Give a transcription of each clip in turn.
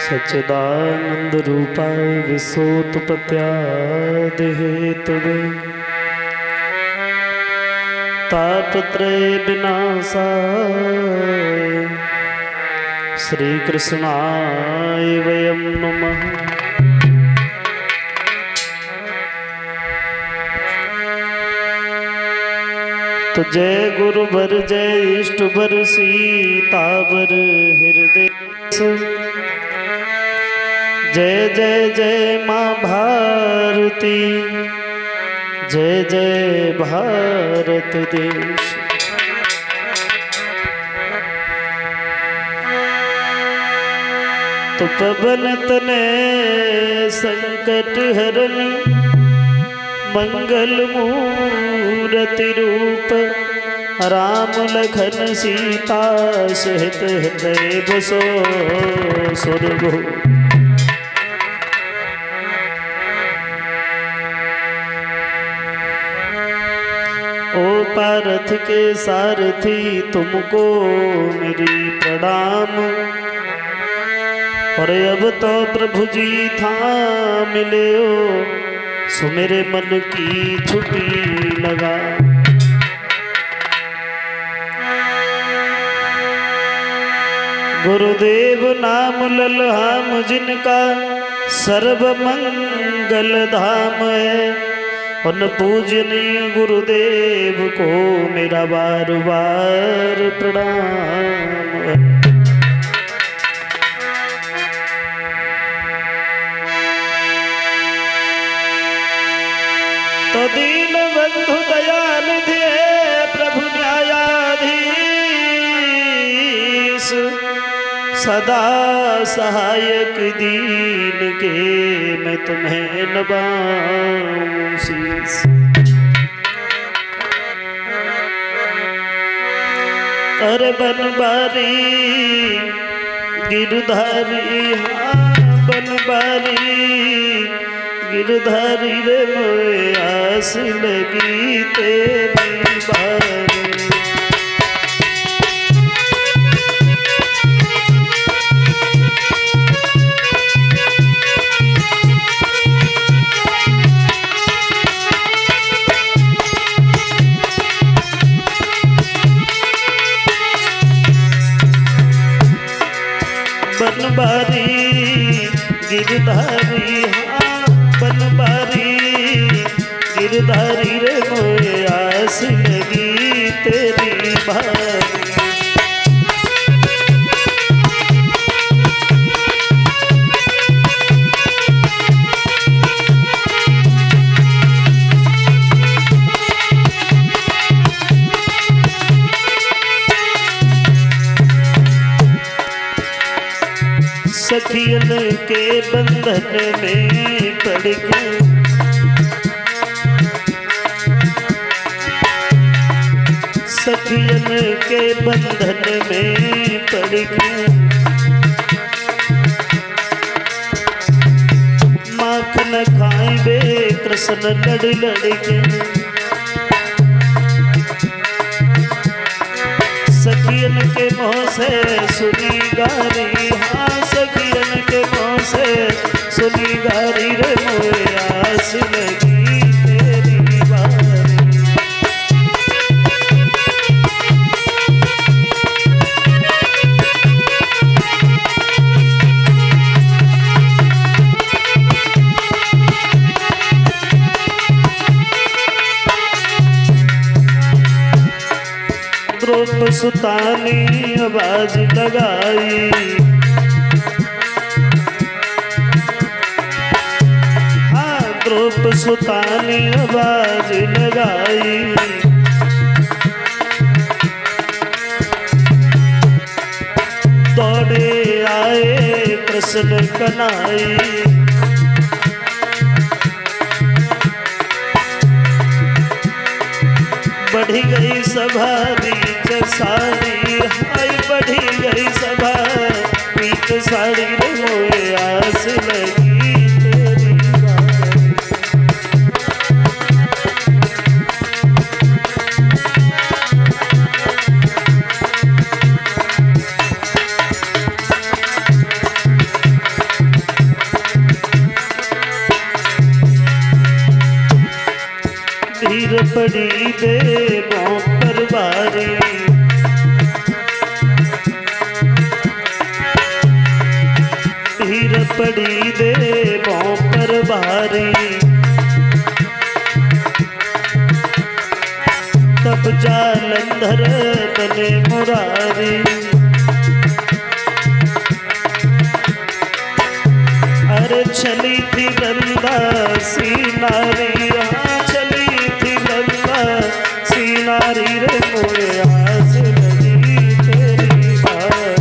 सच्चिदानंद रूपाय विश्वोत्पत्त्यादि Hathaway तापत्रय विनाशाय श्री कृष्णाय वयं नमः। तो जय गुरुवर जय इष्टवर सीतावर हृदय जय जय जय माँ भारती जय जय भारत देश। तो पवन तने संकट हरन मंगल मूर्ति रूप राम लखन सीता सहित हृदय बसो स्वर्गो। ओ पारथ के सारथी तुमको मेरी प्रणाम। और अब तो प्रभु जी थाम मिले हो सो मेरे मन की छुट्टी लगा। गुरुदेव नाम ललहाम जिनका सर्व मंगल धाम है। उन पूजनीय गुरुदेव को मेरा बार बार प्रणाम है। तो दीन बंधु दयानिधि प्रभु न्यायाधीश सदा सहायक दीन के मैं तुम्हें नवाऊं शीश। अरे बनबारी गिरधारी हाँ बनबारी गिरधारी रे मोए आस लगी तेरी बारी। बनबारी गिरधारी हाँ बनबारी गिरधारी रे मोए आस लगी तेरी बारी। सखियन के बंधन में पड़ के सखियन के बंधन में पड़ के माखन खाई बे कृष्ण लड़ लड़ के। सखियन के मुँह से सुनी गारी हाँ सखियन के मुँह से सुनी गारी रे मोए आस लगी तेरी बारी। द्रुप सुतानी आवाज लगाई हाँ द्रुप सुतानी आवाज लगाई। दौड़े आए कृष्ण कन्हई बढ़ी गई सभा बीच साड़ी हाय बढ़ी गई सभा बीच साड़ी रे मोए आस लगी तेरी बारी। देवों पर भारी, पीर पड़ी देवों पर भारी, तब जालंधर बने मुरारी। अरे चली थी गंगा सी नारी, हाँ चली थी गंगा सी नारी रे मोरे आस लगी तेरी बारी।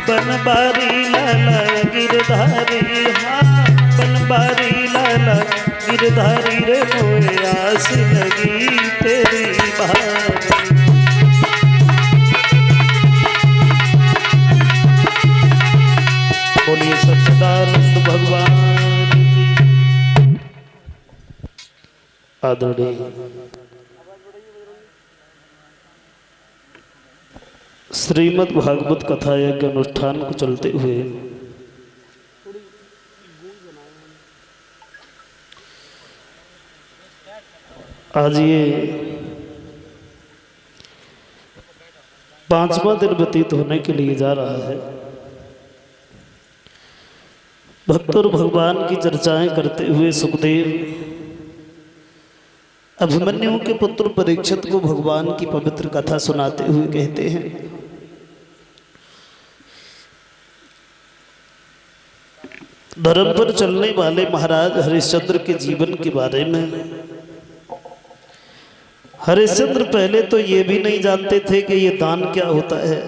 बनबारी लाला गिरधारी, हाँ बनबारी लाला गिरधारी रे मोए आस लगी तेरी बारी। बोलिए सच्चिदानंद भगवान की। आदरणीय श्रीमद् भागवत कथा यज्ञ अनुष्ठान को चलते हुए आज ये 5वां दिन व्यतीत होने के लिए जा रहा है। भक्त और भगवान की चर्चाएं करते हुए सुखदेव अभिमन्यु के पुत्र परीक्षित को भगवान की पवित्र कथा सुनाते हुए कहते हैं, धर्म पर चलने वाले महाराज हरिश्चंद्र के जीवन के बारे में। हरिश्चंद्र पहले तो ये भी नहीं जानते थे कि ये दान क्या होता है।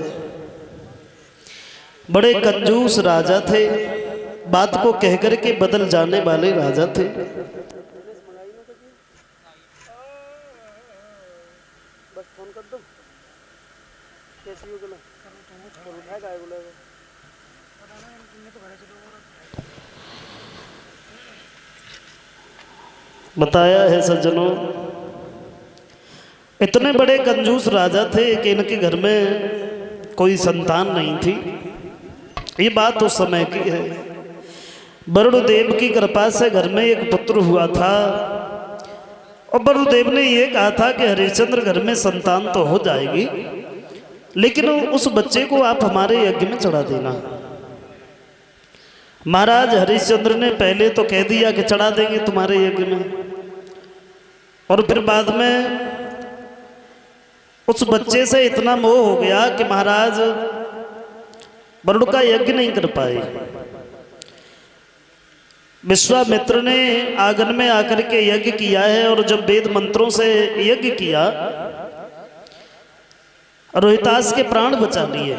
बड़े कंजूस राजा थे, बात को कहकर के बदल जाने वाले राजा थे। बताया है सज्जनों, इतने बड़े कंजूस राजा थे कि इनके घर में कोई संतान नहीं थी। ये बात उस समय की है। वरुणदेव की कृपा से घर में एक पुत्र हुआ था और वरुणदेव ने यह कहा था कि हरिश्चंद्र घर में संतान तो हो जाएगी, लेकिन उस बच्चे को आप हमारे यज्ञ में चढ़ा देना। महाराज हरिश्चंद्र ने पहले तो कह दिया कि चढ़ा देंगे तुम्हारे यज्ञ में, और फिर बाद में उस बच्चे से इतना मोह हो गया कि महाराज वरुण का यज्ञ नहीं कर पाए। विश्वामित्र ने आंगन में आकर के यज्ञ किया है, और जब वेद मंत्रों से यज्ञ किया, रोहितास के प्राण बचा लिए।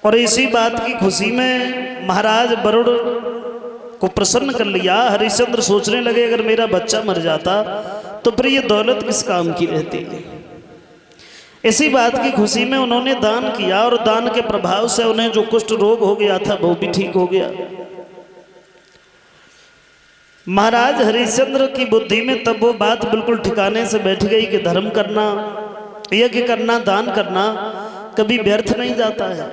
और इसी बात की खुशी में महाराज वरुण को प्रसन्न कर लिया। हरिश्चंद्र सोचने लगे अगर मेरा बच्चा मर जाता तो फिर ये दौलत किस काम की रहती। इसी बात की खुशी में उन्होंने दान किया, और दान के प्रभाव से उन्हें जो कुष्ठ रोग हो गया था वो भी ठीक हो गया। महाराज हरिश्चंद्र की बुद्धि में तब वो बात बिल्कुल ठिकाने से बैठ गई कि धर्म करना, यज्ञ करना, दान करना कभी व्यर्थ नहीं जाता है।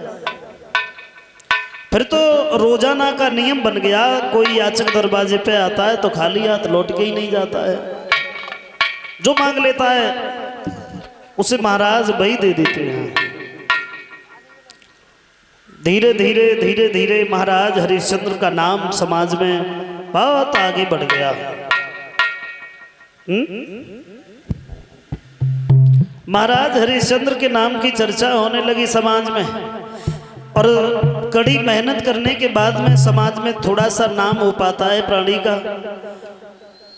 फिर तो रोजाना का नियम बन गया, कोई याचक दरवाजे पे आता है तो खाली हाथ लौट के ही नहीं जाता है। जो मांग लेता है उसे महाराज वही दे देते हैं। धीरे धीरे धीरे धीरे महाराज हरिश्चंद्र का नाम समाज में बहुत आगे बढ़ गया। महाराज हरिश्चंद्र के नाम की चर्चा होने लगी समाज में, और कड़ी मेहनत करने के बाद में समाज में थोड़ा सा नाम हो पाता है प्राणी का।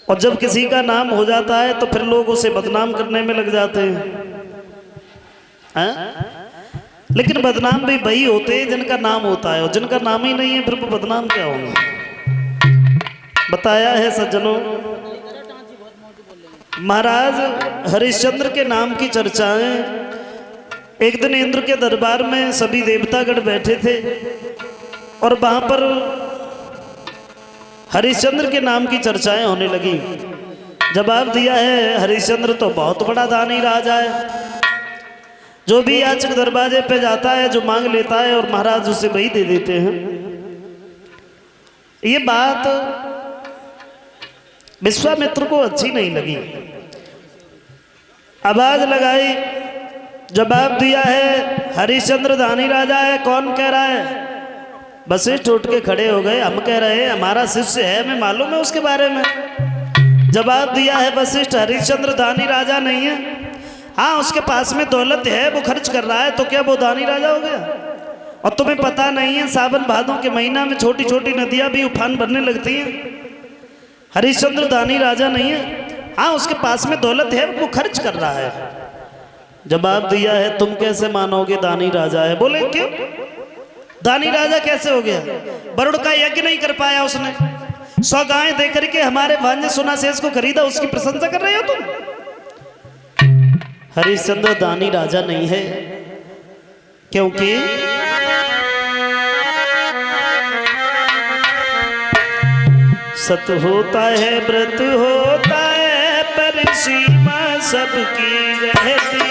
और जब किसी का नाम हो जाता है तो फिर लोग उसे बदनाम करने में लग जाते हैं। लेकिन बदनाम भी वही होते हैं जिनका नाम होता है, और जिनका नाम ही नहीं है फिर वो बदनाम क्या होंगे। बताया है सज्जनों, महाराज हरिश्चंद्र के नाम की चर्चाएं। एक दिन इंद्र के दरबार में सभी देवतागण बैठे थे, और वहां पर हरिश्चंद्र के नाम की चर्चाएं होने लगी। जवाब दिया है हरिश्चंद्र तो बहुत बड़ा दानी राजा है, जो भी याचक दरवाजे पे जाता है जो मांग लेता है और महाराज उसे वही दे देते हैं। ये बात विश्वामित्र को अच्छी नहीं लगी, आवाज लगाई, जवाब दिया है हरिश्चंद्र दानी राजा है, कौन कह रहा है? वशिष्ठ उठ के खड़े हो गए, हम कह रहे हैं, हमारा शिष्य है, हमें मालूम है उसके बारे में। जवाब दिया है वशिष्ठ हरिश्चंद्र दानी राजा नहीं है, हाँ उसके पास में दौलत है, वो खर्च कर रहा है, तो क्या वो दानी राजा हो गया? और तुम्हें पता नहीं है सावन भादों के महीना में छोटी छोटी नदियां भी उफान भरने लगती हैं। हरिश्चंद्र दानी राजा नहीं है, हाँ उसके पास में दौलत है, वो खर्च कर रहा है। जवाब दिया है तुम कैसे मानोगे दानी राजा है? बोले क्यों? दानी राजा कैसे हो गया? वरुण का यज्ञ नहीं कर पाया उसने, 100 गायें दे करके हमारे भांजे सुनाशेष को खरीदा, उसकी प्रशंसा कर रहे हो तुम? हरिश्चंद्र दानी राजा नहीं है, क्योंकि सत होता है व्रत होता है पर सीमा सबकी रहती है।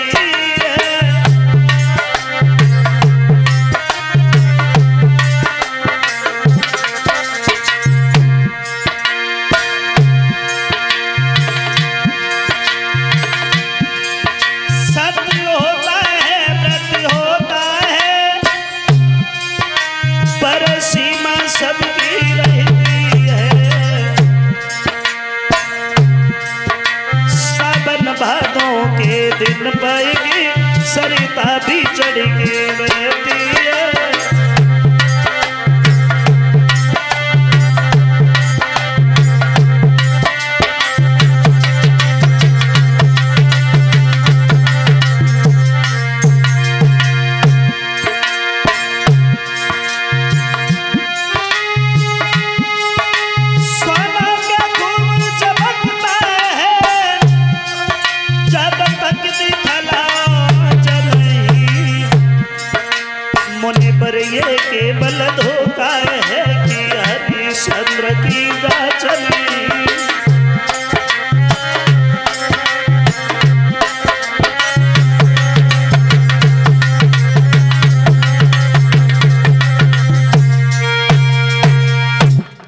दिन पाएगी सरिता भी चढ़ के बहती है। ये केवल धोखा है कि हरिश्चंद्र की गाचनी।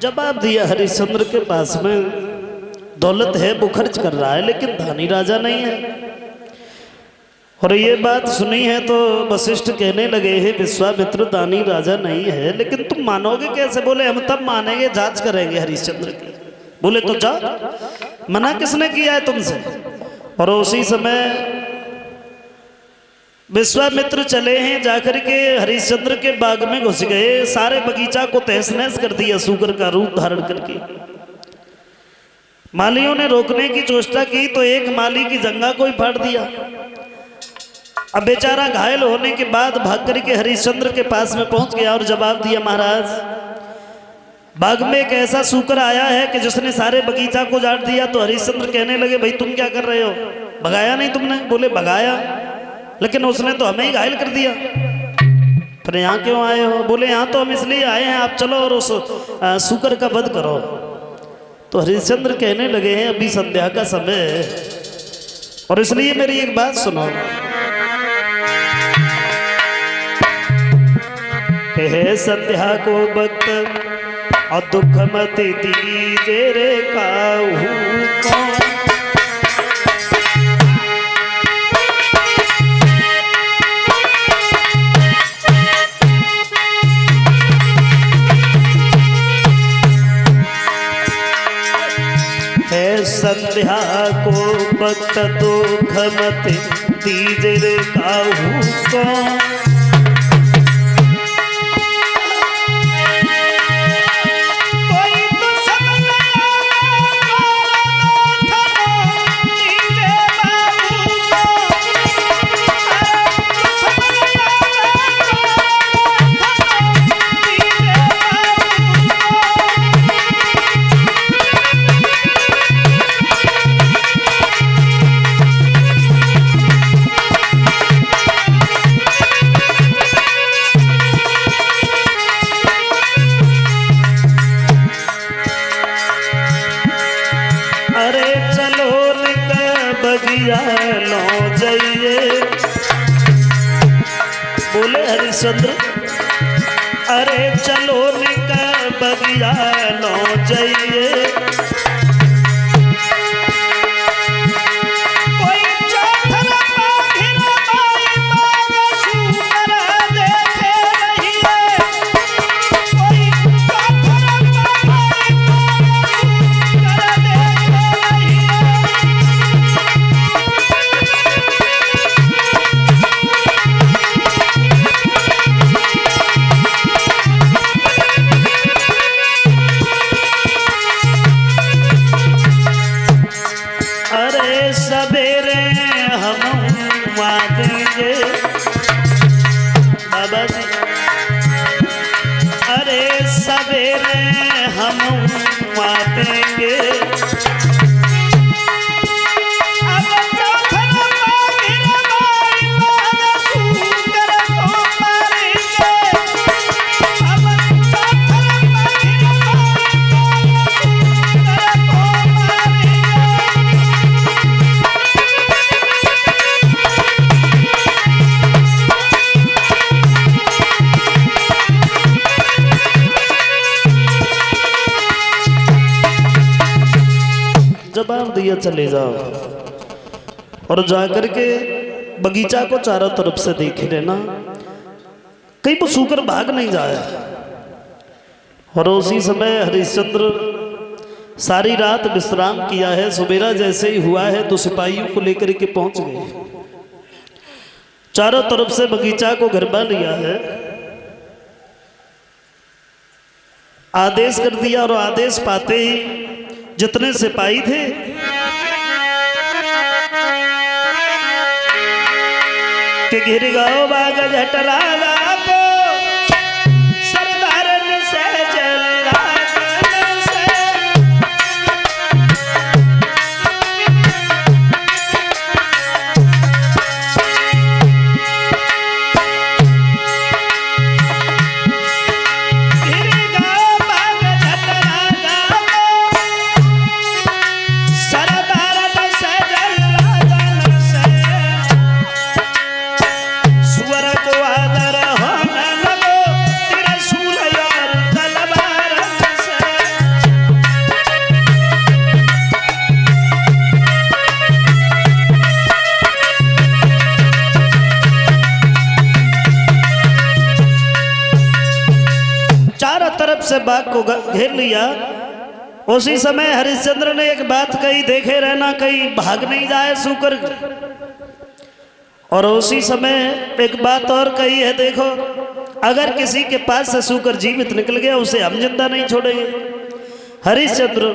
जवाब दिया हरिश्चंद्र के पास में दौलत है, वो खर्च कर रहा है, लेकिन धानी राजा नहीं है। और ये बात सुनी है तो वशिष्ठ कहने लगे हैं विश्वामित्र दानी राजा नहीं है, लेकिन तुम मानोगे कैसे? बोले हम तब मानेंगे, जांच करेंगे हरिश्चंद्र की। बोले तो जा, मना किसने किया है तुमसे? और उसी समय विश्वामित्र चले हैं, जाकर के हरिश्चंद्र के बाग में घुस गए, सारे बगीचा को तहस नहस कर दिया, सूकर का रूप धारण करके। मालियों ने रोकने की चेष्टा की तो एक माली की जंगा को ही फाड़ दिया। अब बेचारा घायल होने के बाद भाग करके हरिश्चंद्र के पास में पहुंच गया और जवाब दिया महाराज बाग में एक ऐसा सूकर आया है कि जिसने सारे बगीचा को उजाड़ दिया। तो हरिश्चंद्र कहने लगे भाई तुम क्या कर रहे हो? भगाया नहीं तुमने? बोले भगाया, लेकिन उसने तो हमें ही घायल कर दिया। फिर यहाँ क्यों आए हो? बोले यहाँ तो हम इसलिए आए हैं, आप चलो और उस सूकर का वध करो। तो हरिश्चंद्र कहने लगे हैं अभी संध्या का समय है, और इसलिए मेरी एक बात सुनो। है संध्या को वक्त और दुख मत दीजे रे काहू को। है संध्या को वक्त दुख मत दीजे रे काहू को। बोले हरिश्चंद्र अरे चलो निकल बगिया लो जाइए सवेरे हम देंगे बाबा जी अरे सवेरे हम देंगे जवाब दिया चले जाओ और जाकर के बगीचा को चारों तरफ से देखे रहना कहीं वो सूकर भाग नहीं जाए। और उसी समय हरिश्चंद्र सारी रात विश्राम किया है, सुबेरा जैसे ही हुआ है तो सिपाहियों को लेकर के पहुंच गए, चारों तरफ से बगीचा को घेरवा लिया है, आदेश कर दिया। और आदेश पाते ही जितने सिपाही थे कि घिर गाओ बाग झटरा को सरदारन से जल्लादन से से बाग को घेर लिया। उसी समय हरिश्चंद्र ने एक बात कही, देखे रहना कहीं भाग नहीं जाए सूकर। और उसी समय एक बात और कही है, देखो अगर किसी के पास से सूकर जीवित निकल गया उसे हम जिंदा नहीं छोड़ेंगे। हरिश्चंद्र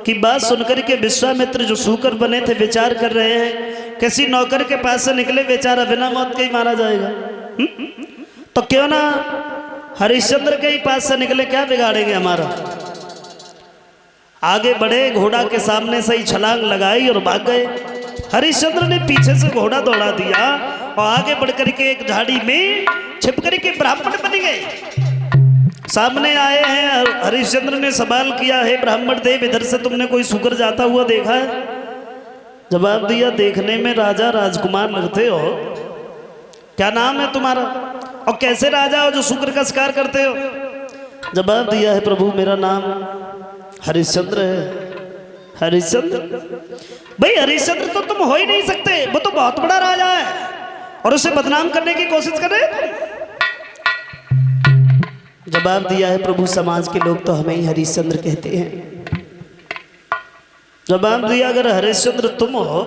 की बात सुनकर के विश्वामित्र जो सूकर बने थे विचार कर रहे हैं किसी नौकर के पास से निकले बेचारा बिना मौत के ही मारा जाएगा, तो क्यों ना हरिश्चंद्र के ही पास से निकले, क्या बिगाड़ेंगे हमारा। आगे बढ़े, घोड़ा के सामने से ही छलांग लगाई और भाग गए। हरिश्चंद्र ने पीछे से घोड़ा दौड़ा दिया और आगे बढ़कर के एक झाड़ी में छिप कर के ब्राह्मण बन गए। सामने आए हैं, हरिश्चंद्र ने सवाल किया, है ब्राह्मण देव इधर से तुमने कोई सूकर जाता हुआ देखा है? जवाब दिया, देखने में राजा राजकुमार लगते हो, क्या नाम है तुम्हारा और कैसे राजा हो जो सूकर का शिकार करते हो? जवाब दिया है, प्रभु मेरा नाम हरिश्चंद्र है। हरिश्चंद्र? भाई हरिश्चंद्र तो तुम हो ही नहीं सकते, वो तो बहुत बड़ा राजा है और उसे बदनाम करने की कोशिश कर रहे। जवाब दिया है, प्रभु समाज के लोग तो हमें ही हरिश्चंद्र कहते हैं। जवाब दिया, अगर हरिश्चंद्र तुम हो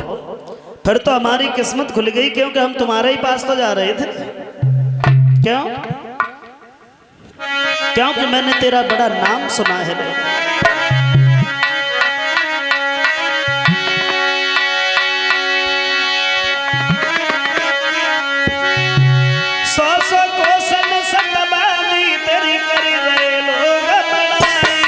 फिर तो हमारी किस्मत खुल गई, क्योंकि हम तुम्हारे ही पास तो जा रहे थे। क्यों? क्योंकि मैंने तेरा बड़ा नाम सुना है। सौ कोसन सतबानी तेरी कर रहे लोग बड़ाई।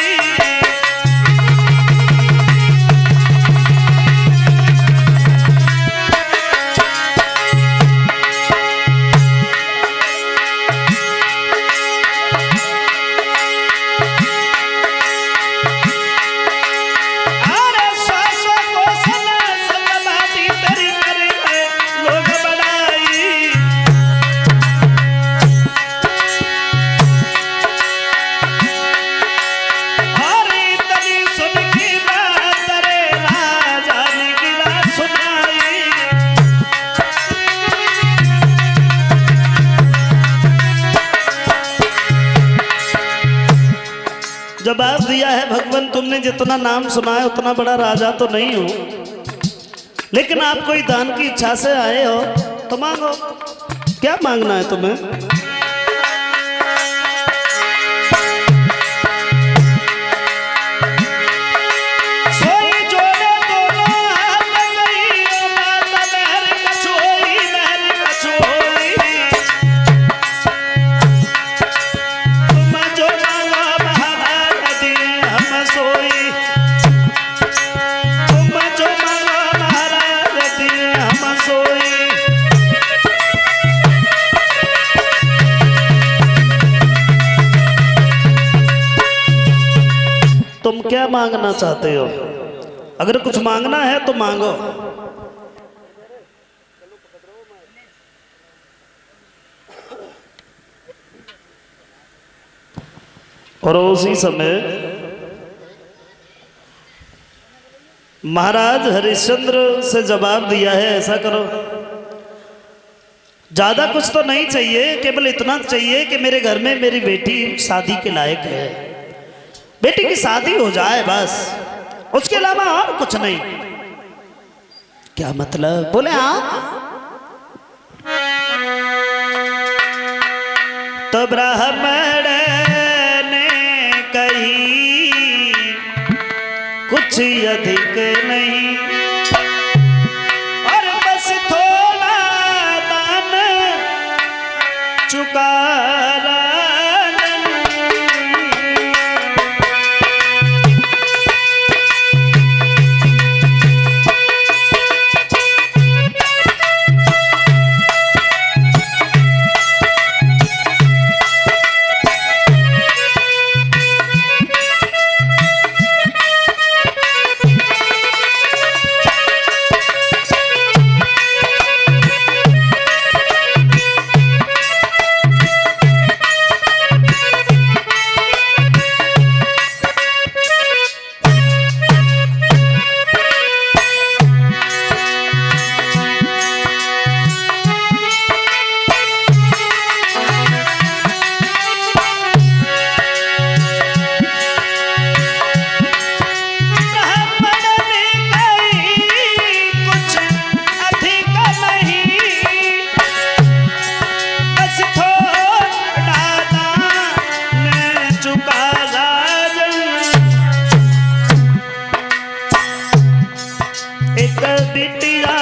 जवाब दिया है, भगवान तुमने जितना नाम सुना है उतना बड़ा राजा तो नहीं हूं, लेकिन आप कोई दान की इच्छा से आए हो तो मांगो। क्या मांगना है तुम्हें? तुम क्या मांगना चाहते हो? अगर कुछ मांगना है तो मांगो। और उसी समय महाराज हरिश्चंद्र से जवाब दिया है, ऐसा करो, ज्यादा कुछ तो नहीं चाहिए, केवल इतना चाहिए कि मेरे घर में मेरी बेटी शादी के लायक है, बेटी की शादी हो जाए बस, उसके अलावा और कुछ नहीं। क्या मतलब? बोले हाँ। तो ब्राह्मण ने कही कुछ अधिक नहीं, और बस थोड़ा दान चुका बिटिया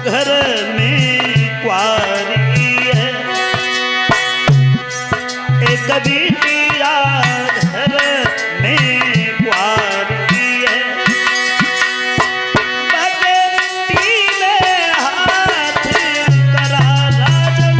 घर में क्वारी है, एक बिटिया घर में क्वारी है, बगेटी में हाथ करा राजन।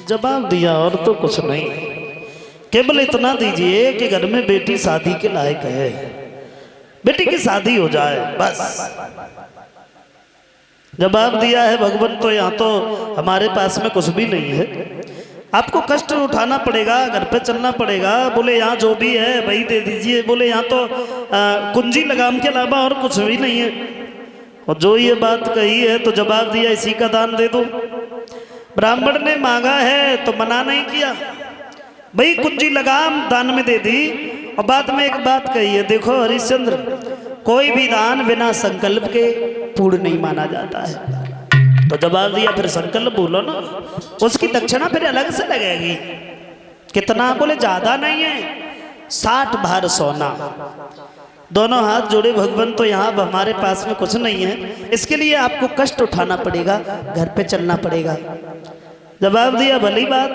जवाब दिया और तो कुछ नहीं, केवल इतना दीजिए कि घर में बेटी शादी के लायक है, बेटी की शादी हो जाए बस। जवाब दिया है, भगवान तो यहाँ तो हमारे पास में कुछ भी नहीं है, आपको कष्ट उठाना पड़ेगा, घर पे चलना पड़ेगा। बोले यहाँ जो भी है वही दे दीजिए। बोले यहाँ तो कुंजी लगाम के अलावा और कुछ भी नहीं है। और जो ये बात कही है तो जवाब दिया, इसी का दान दे दो। ब्राह्मण ने मांगा है तो मना नहीं किया, भाई कुंजी लगाम दान में दे दी। और बाद में एक बात कही है, देखो हरिश्चंद्र, कोई भी दान बिना संकल्प के पूर्ण नहीं माना जाता है। तो जवाब दिया, फिर संकल्प बोलो ना, उसकी दक्षिणा फिर अलग से लगेगी। कितना? बोले ज्यादा नहीं है, 60 भार सोना। दोनों हाथ जोड़े, भगवान तो यहाँ हमारे पास में कुछ नहीं है, इसके लिए आपको कष्ट उठाना पड़ेगा, घर पे चलना पड़ेगा। जवाब दिया, भली बात,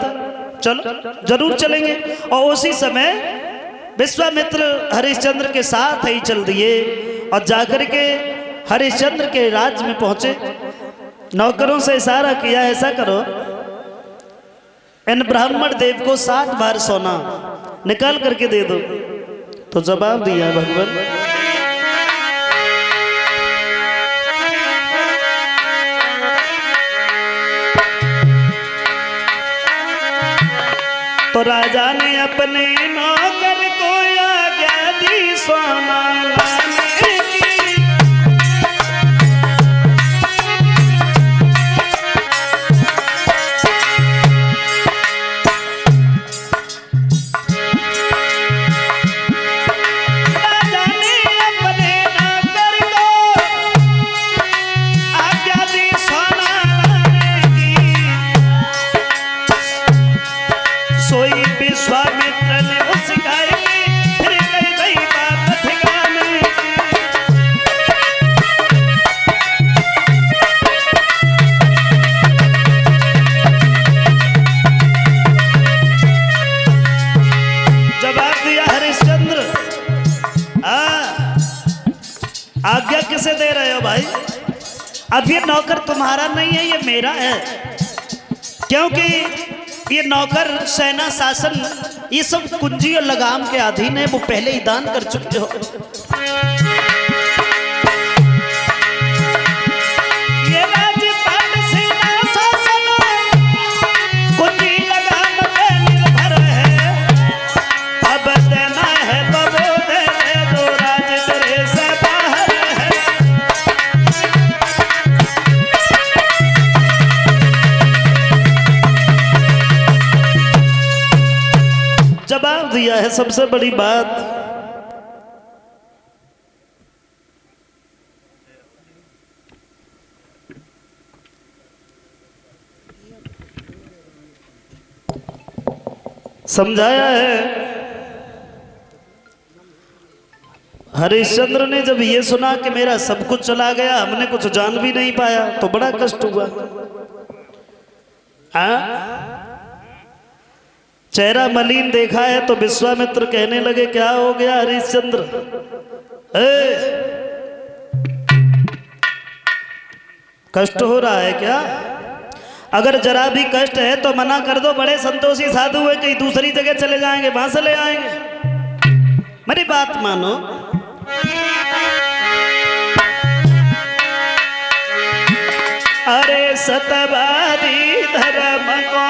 चलो जरूर चलेंगे। और उसी समय विश्वामित्र हरिश्चंद्र के साथ ही चल दिए और जाकर के हरिश्चंद्र के राज्य में पहुंचे। नौकरों से इशारा किया, ऐसा करो, इन ब्राह्मण देव को 60 भार सोना निकाल करके दे दो। तो जवाब दिया भगवान, तो राजा ने अपने नौकर को आज्ञा दी सोना लाने की। राजा ने अपने नौकर को आज्ञा दी सोना लाने की। सोई विश्वामित्र ने उस गाय की फिर कही गई बात ठिकाने की। जवाब दिया हरिश्चंद्र, आज्ञा किसे दे रहे हो भाई? अब ये नौकर तुम्हारा नहीं है, ये मेरा है, क्योंकि ये नौकर सेना शासन ये सब कुंजी और लगाम के अधीन है, वो पहले ही दान कर चुके हो। ये राजपाट सेना शासन कुंजी लगाम पे निर्भर है, अब देना है तो वो दे दे जो राज तेरे से बाहर है। जवाब दिया है सबसे बड़ी बात, समझाया है। हरिश्चंद्र ने जब ये सुना कि मेरा सब कुछ चला गया, हमने कुछ जान भी नहीं पाया, तो बड़ा कष्ट हुआ। चेहरा मलिन देखा है तो विश्वामित्र कहने लगे, क्या हो गया हरिश्चंद्र? कष्ट हो रहा है क्या? अगर जरा भी कष्ट है तो मना कर दो, बड़े संतोषी साधु है, कहीं दूसरी जगह चले जाएंगे, वहां से ले आएंगे। मेरी बात मानो। अरे सतवादी धर्म को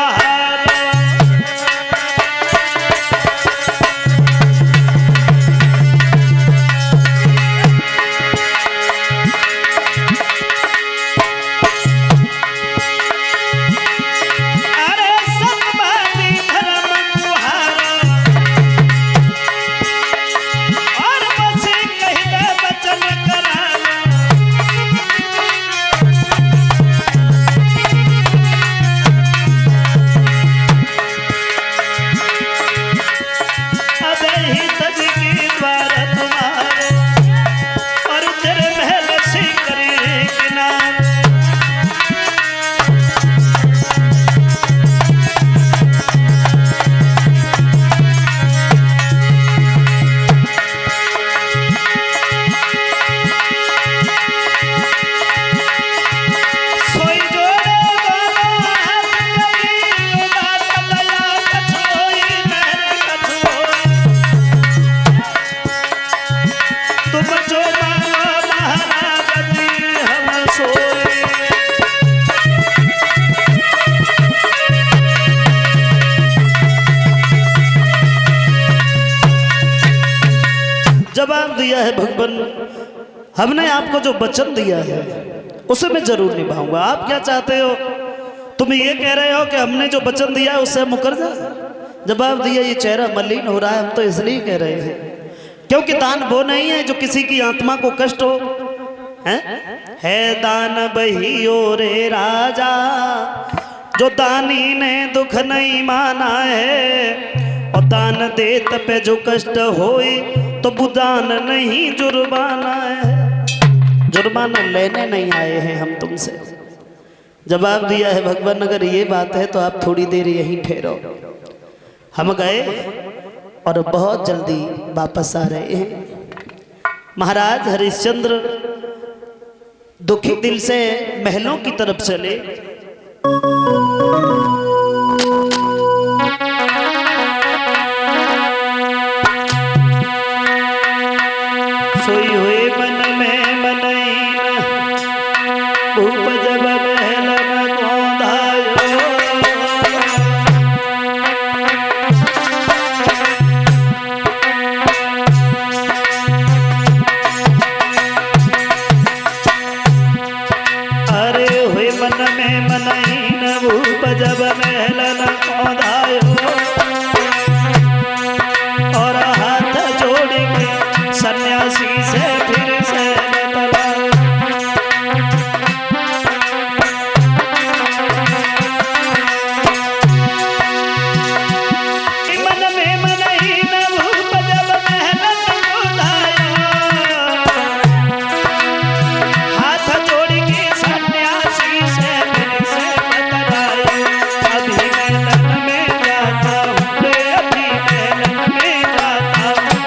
जवाब दिया है भगवान, हमने आपको जो वचन दिया है उसे मैं जरूर निभाऊंगा। आप क्या चाहते हो? तुम ये कह रहे हो कि हमने जो वचन दिया है उससे मुकर जा। जवाब दिया, ये चेहरा मलिन हो रहा है, हम तो इसलिए कह रहे हैं क्योंकि दान वो नहीं है जो किसी की आत्मा को कष्ट हो। है दान बही ओ रे राजा, जो दानी ने दुख नहीं माना है, और दान देत पे जो कष्ट होए तो बुदान नहीं जुर्माना है। जुर्माना लेने नहीं आए हैं हम तुमसे। जवाब दिया है भगवान, अगर ये बात है तो आप थोड़ी देर यहीं ठहरो। हम गए और बहुत जल्दी वापस आ रहे हैं। महाराज हरिश्चंद्र दुखी दिल से महलों की तरफ चले। चरण को धायो और हाथ जोड़ के सन्यासी से फिर से बतलायो। मन में मन ही न भूप जब मेहनत को धायो हाथ जोड़ के सन्यासी से फिर से बतलायो। अभी मेलन में जाता हूँ रे अभी मेलन में जाता हूँ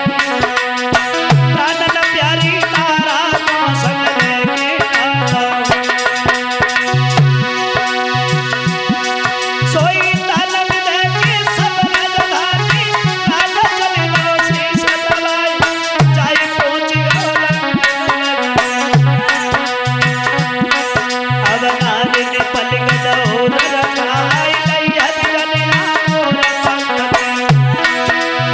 प्राणन प्यारी तारा को संग लेके आता हूँ। सोई तालम दे के सब राजधानी राजा चले लो शीश तलाई चाहे पहुंची अब नारिन पलक दौर रखाई लई हरिया मोर पंखती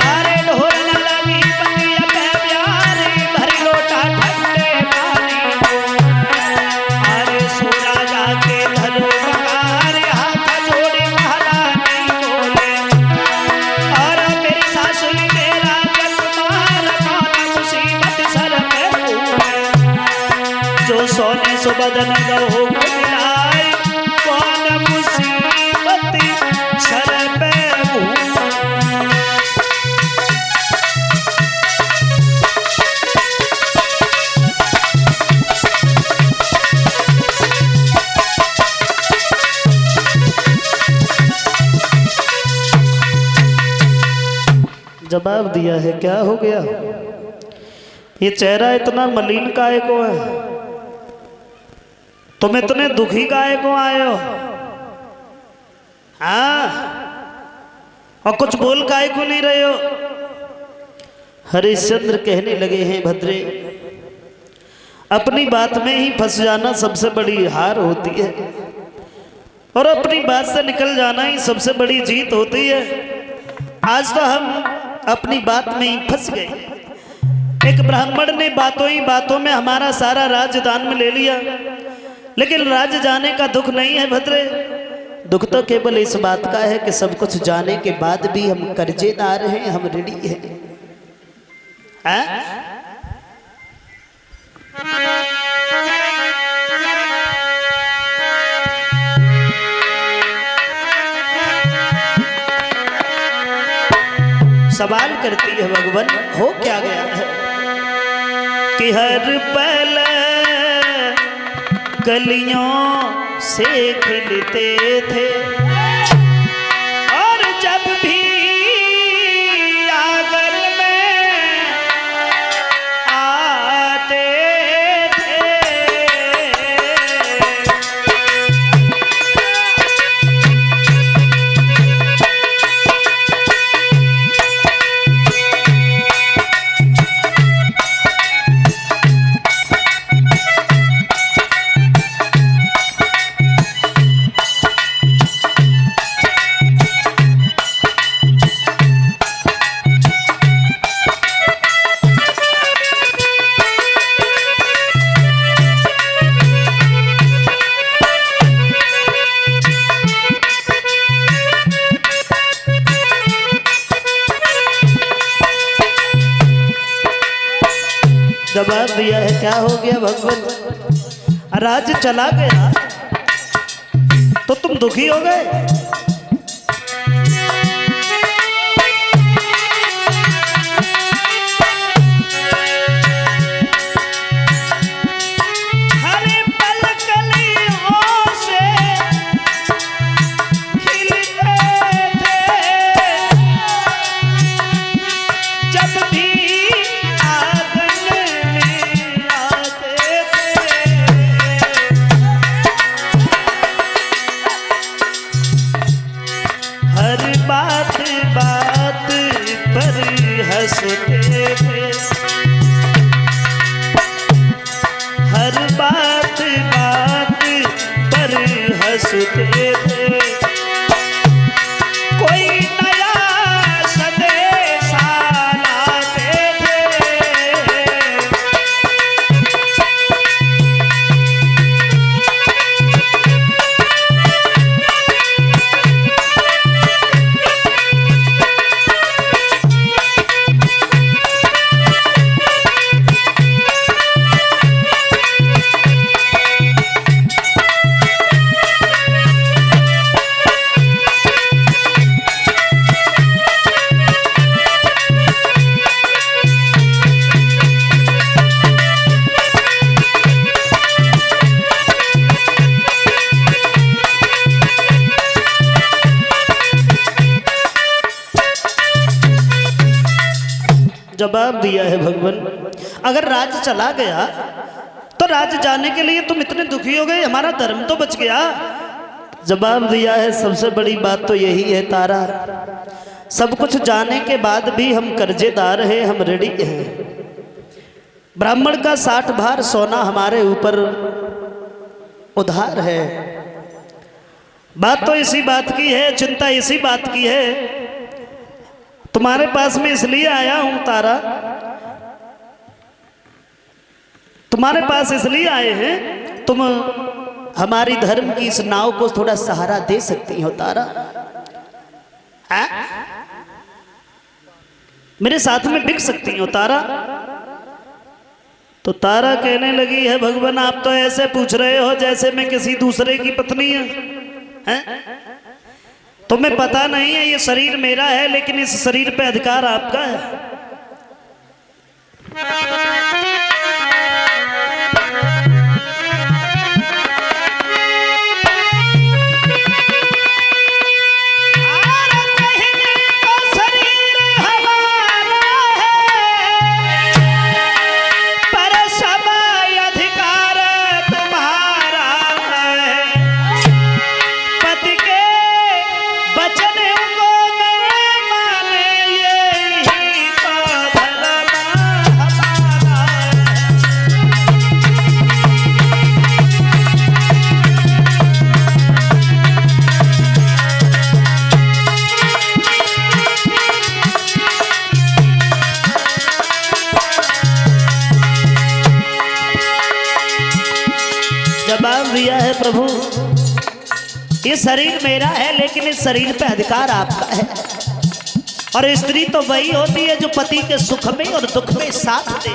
अरे ढोर न लगी पतिया के प्यारी भरी लोटा ठंडे पानी को अरे सूरा जाके धरो बकार हाथ जोड़े महारानी बोले और मेरी सासु मेरा जगमार कौन मुसीबत सर पे फूले जो सोने सो बदन गहो को मिलाए कौन मुसीबत सर पे फूले। जवाब दिया है क्या हो गया ये चेहरा इतना मलिन काहे को है तुम इतने दुखी काहे को आए हो हाँ और कुछ बोल काहे को नहीं रहे हो। हरिश्चंद्र कहने लगे हैं भद्रे अपनी बात में ही फंस जाना सबसे बड़ी हार होती है और अपनी बात से निकल जाना ही सबसे बड़ी जीत होती है। आज तो हम अपनी बात में ही फंस गए। एक ब्राह्मण ने बातों ही बातों में हमारा सारा राज दान में ले लिया लेकिन राज जाने का दुख नहीं है भद्रे। दुख तो केवल इस बात का है कि सब कुछ जाने के बाद भी हम कर्जेदार हैं हम ऋणी हैं। सवाल करती है भगवान हो क्या गया है कि हर पल कलियों से खिलते थे और जब भी आंगन में आते थे जवाब दिया है क्या हो गया भगवान राज चला गया तो तुम दुखी हो गए। हंसते थे हर बात बात पर हंसते थे कोई नया संदेश लाते थे जवाब दिया है भगवान, अगर राज चला गया तो राज जाने के लिए तुम इतने दुखी हो गए, हमारा धर्म तो बच गया। जवाब दिया है सबसे बड़ी बात तो यही है तारा, सब कुछ जाने के बाद भी हम कर्जेदार हैं, हम ऋणी हैं। ब्राह्मण का 60 भार सोना हमारे ऊपर उधार है। बात तो इसी बात की है, चिंता इसी बात की है। तुम्हारे पास में इसलिए आया हूं तारा, तुम्हारे पास इसलिए आए हैं, तुम हमारी धर्म की इस नाव को थोड़ा सहारा दे सकती हो तारा। मेरे साथ में बिक सकती हो तारा। तो तारा कहने लगी है भगवान, आप तो ऐसे पूछ रहे हो जैसे मैं किसी दूसरे की पत्नी है? तुम्हें पता नहीं है ये शरीर मेरा है, लेकिन इस शरीर पे अधिकार आपका है। जवाब दिया है प्रभु, ये शरीर मेरा है, लेकिन इस शरीर पे अधिकार आपका है। और स्त्री तो वही होती है जो पति के सुख में और दुख में साथ दे।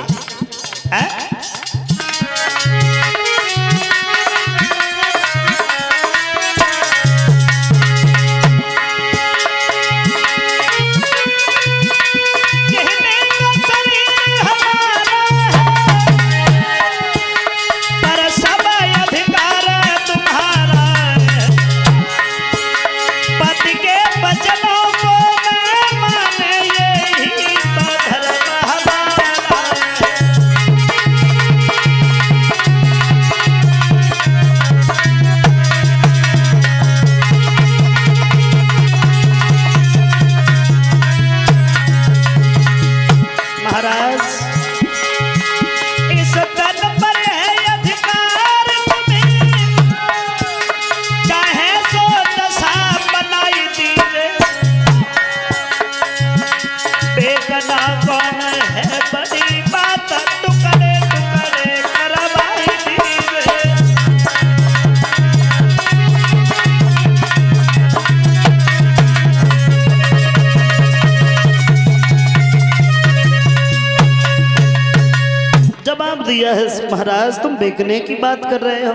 दिया है महाराज, तुम बेचने की बात कर रहे हो।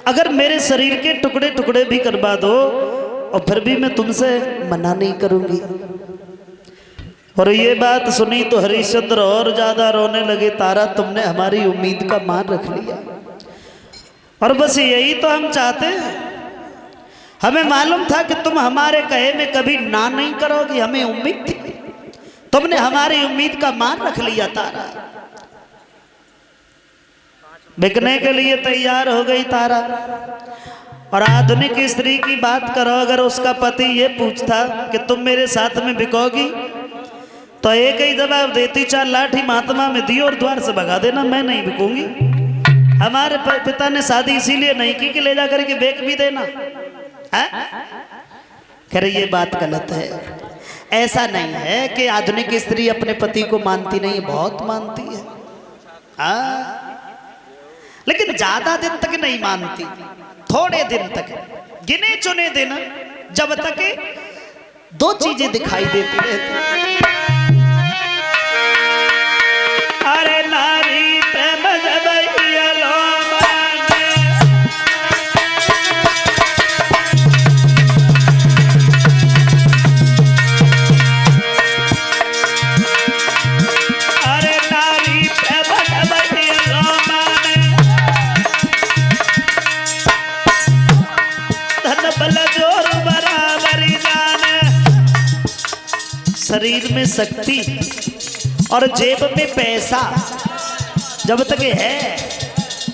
अगर मेरे शरीर के टुकड़े टुकड़े भी करवा दो और फिर भी मैं तुमसे मना नहीं करूंगी। और ये बात सुनी तो हरिश्चंद्र और ज्यादा रोने लगे। तारा, तुमने हमारी उम्मीद का मान रख लिया, और बस यही तो हम चाहते हैं। हमें मालूम था कि तुम हमारे कहे में कभी ना नहीं करोगी, हमें उम्मीद थी। तुमने हमारी उम्मीद का मान रख लिया तारा। बिकने के लिए तैयार हो गई तारा। और आधुनिक स्त्री की बात करो, अगर उसका पति ये पूछता कि तुम मेरे साथ में बिकोगी, तो एक ही जवाब देती, 4 लाठी महात्मा में दी और द्वार से भगा देना, मैं नहीं बिकूंगी। हमारे पिता ने शादी इसीलिए नहीं की कि ले जा करके बेच भी देना। कह रही ये बात गलत है। ऐसा नहीं है कि आधुनिक स्त्री अपने पति को मानती नहीं, बहुत मानती है। लेकिन ज्यादा दिन तक नहीं मानती, थोड़े दिन तक, गिने चुने दिन, जब तक 2 चीजें दिखाई देती रहती। अरे नारी प्रेम जब शरीर में शक्ति और जेब में पैसा जब तक है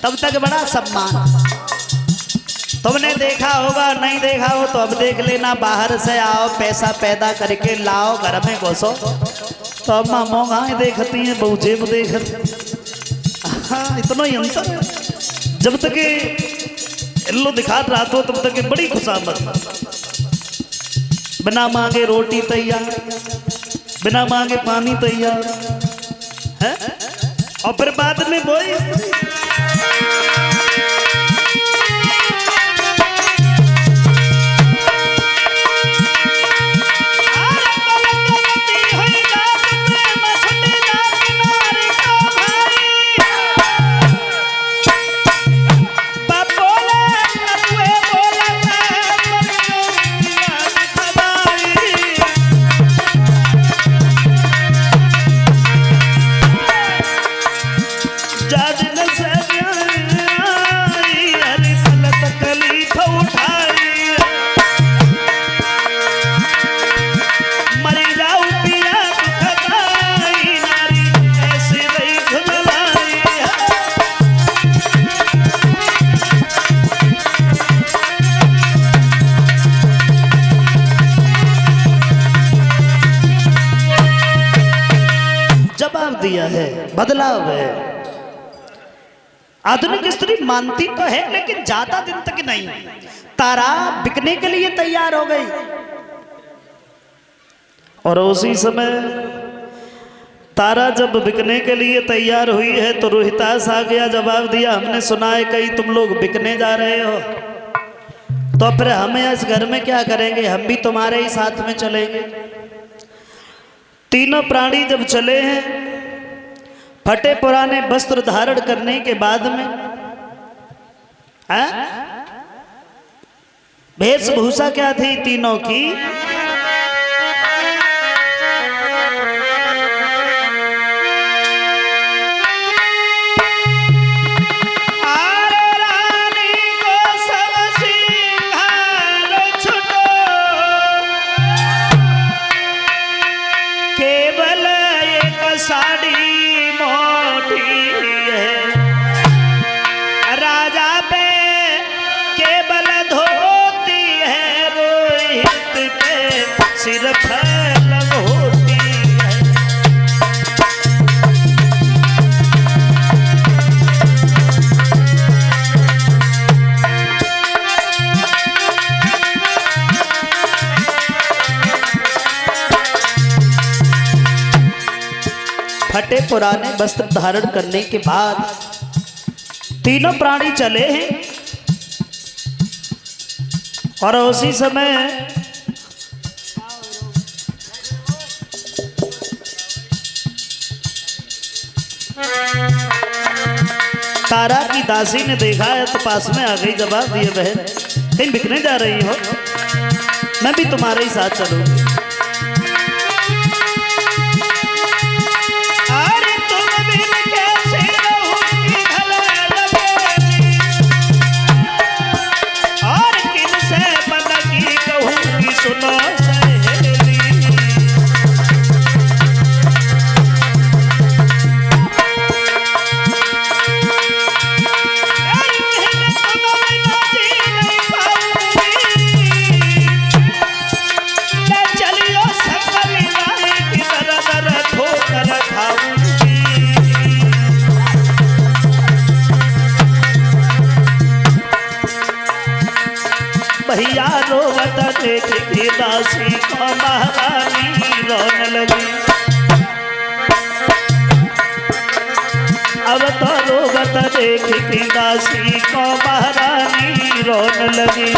तब तक बड़ा सम्मान। तुमने देखा होगा, नहीं देखा हो तो अब देख लेना। बाहर से आओ, पैसा पैदा करके लाओ, घर में घुसो तो अम्मा मोंगाएं देखती हैं, बहू जेब देखती। हाँ, इतना ही अंतर है। जब तक लो दिखा रहा तो तब तक बड़ी खुशामद, बिना मांगे रोटी तैयार, बिना मांगे पानी तैयार है। और फिर बाद में बोई दिया है, बदलाव है। आधुनिक स्त्री मानती तो है लेकिन ज्यादा दिन तक नहीं। तारा बिकने के लिए तैयार हो गई और उसी समय तारा जब बिकने के लिए तैयार हुई है तो रोहितास आ गया, जवाब दिया, हमने सुना है कहीं तुम लोग बिकने जा रहे हो, तो फिर हमें इस घर में क्या करेंगे, हम भी तुम्हारे ही साथ में चलेंगे। तीनों प्राणी जब चले हैं फटे पुराने वस्त्र धारण करने के बाद में, वेशभूषा क्या थी तीनों की, फटे पुराने वस्त्र धारण करने के बाद तीनों प्राणी चले हैं और उसी समय तारा की दासी ने देखा है तो पास में आ गई, जवाब दिए, बहन कहीं बिकने जा रही हो, मैं भी तुम्हारे ही साथ चलूंगी। भैया रोवत देख के दासी को महारानी रोने लगी, अब तो रोवत देख के दासी को महारानी रोने लगी।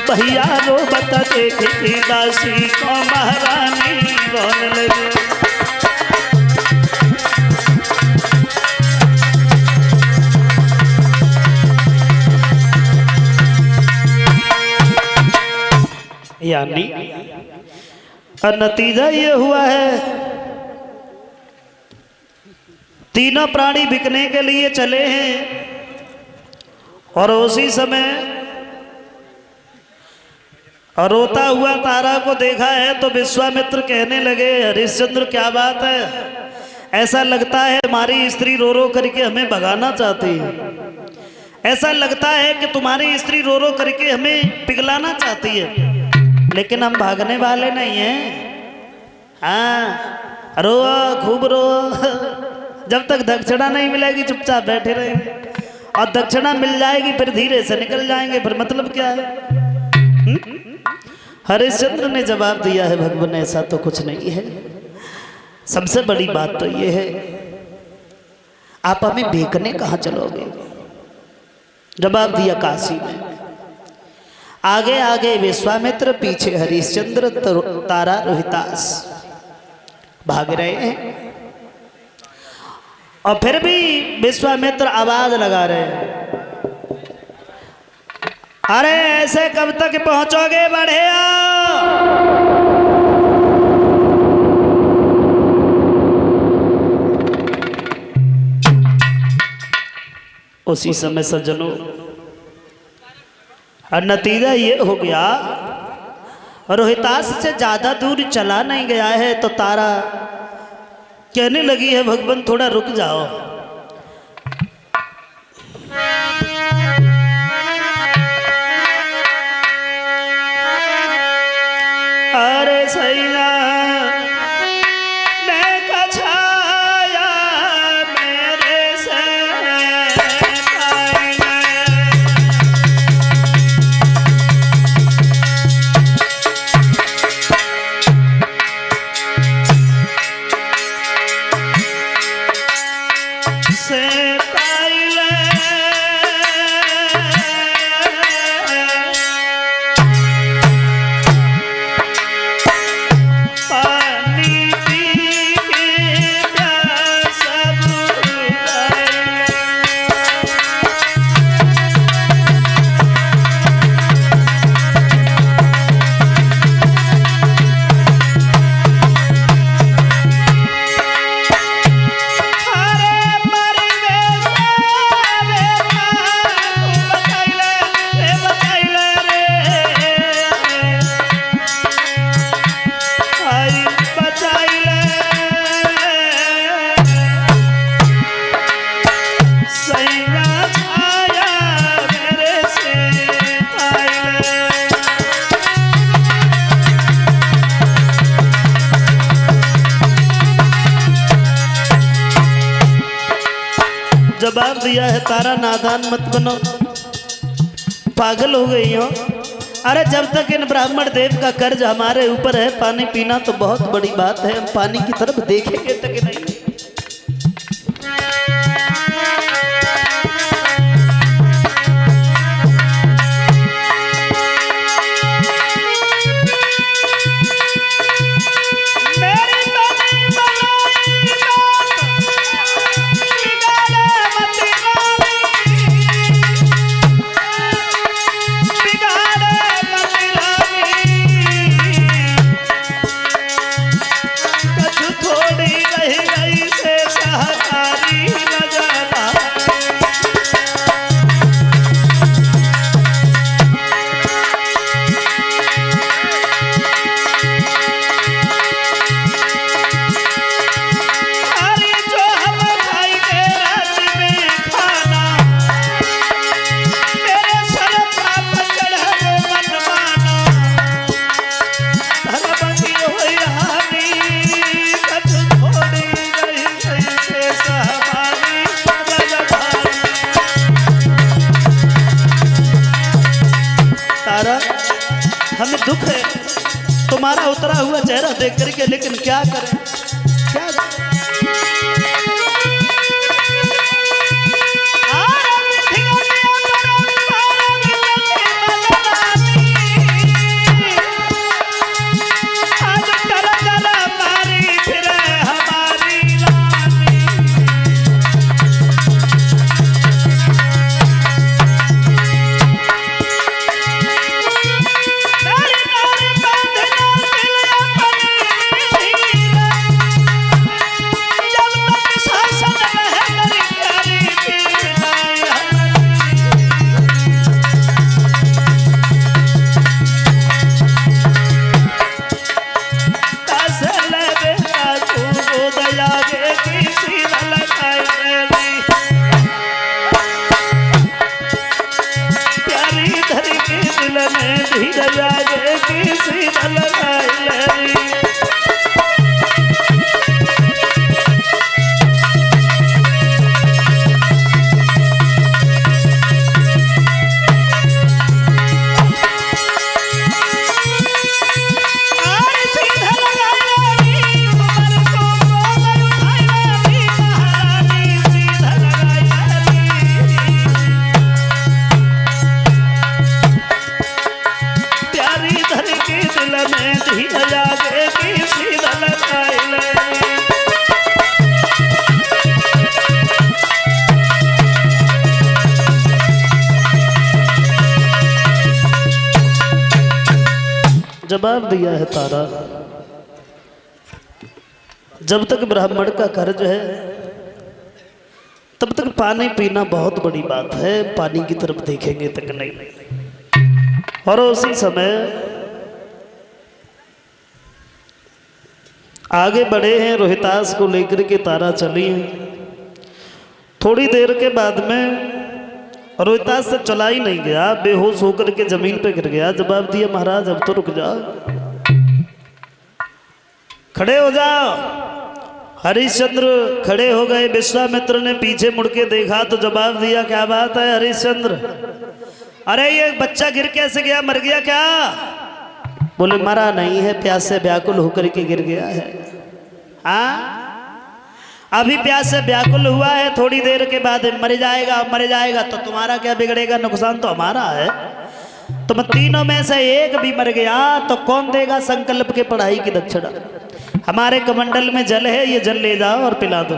भैया रोवत देख के दासी को महारानी रोने लगी। ज्ञानी। और नतीजा ये हुआ है, तीनों प्राणी बिकने के लिए चले हैं और उसी समय रोता हुआ तारा को देखा है तो विश्वामित्र कहने लगे, हरिश्चंद्र क्या बात है, ऐसा लगता है हमारी स्त्री रो रो करके हमें भगाना चाहती है, ऐसा लगता है कि तुम्हारी स्त्री रो रो करके हमें पिघलाना चाहती है, लेकिन हम भागने वाले नहीं हैं। हाँ, रो खूब रो, जब तक दक्षिणा नहीं मिलेगी चुपचाप बैठे रहेंगे, और दक्षिणा मिल जाएगी फिर धीरे से निकल जाएंगे, फिर मतलब क्या है। हरिश्चंद्र ने जवाब दिया है, भगवान ऐसा तो कुछ नहीं है, सबसे बड़ी बात तो ये है आप हमें बेचने कहाँ चलोगे। जवाब दिया काशी में। आगे आगे विश्वामित्र, पीछे हरिश्चंद्र, तारा रोहितास भाग रहे हैं। और फिर भी विश्वामित्र आवाज लगा रहे हैं, अरे ऐसे कब तक पहुंचोगे बढ़िया। उसी समय सज्जनों, और नतीजा ये हो गया, रोहितास से ज्यादा दूर चला नहीं गया है तो तारा कहने लगी है, भगवान थोड़ा रुक जाओ। अरे सैया ने कछाया मेरे से जवाब दिया है, तारा नादान मत बनो, पागल हो गई हो। अरे जब तक इन ब्राह्मण देव का कर्ज हमारे ऊपर है, पानी पीना तो बहुत बड़ी बात है, हम पानी की तरफ देखेंगे तक नहीं। हमें दुख है तुम्हारा उतरा हुआ चेहरा देख करके, लेकिन क्या करें, क्या करें? जवाब दिया है तारा, जब तक ब्राह्मण का कर्ज है तब तक पानी पीना बहुत बड़ी बात है, पानी की तरफ देखेंगे तक नहीं। और उसी समय आगे बढ़े हैं, रोहितास को लेकर के तारा चली है। थोड़ी देर के बाद में रोहितास से चला ही नहीं गया, बेहोश होकर के जमीन पे गिर गया। जवाब दिया महाराज अब तो रुक जाओ, खड़े हो जाओ। हरिश्चंद्र खड़े हो गए। विश्वामित्र ने पीछे मुड़ के देखा तो जवाब दिया क्या बात है हरिश्चंद्र, अरे ये बच्चा गिर कैसे गया, मर गया क्या? बोले मरा नहीं है, प्यास से व्याकुल होकर के गिर गया है। हाँ अभी प्यास से व्याकुल हुआ है, थोड़ी देर के बाद मर जाएगा। मर जाएगा तो तुम्हारा क्या बिगड़ेगा, नुकसान तो हमारा है। तुम तीनों में से एक भी मर गया तो कौन देगा संकल्प के पढ़ाई की दक्षिणा? हमारे कमंडल में जल है, ये जल ले जाओ और पिला दो।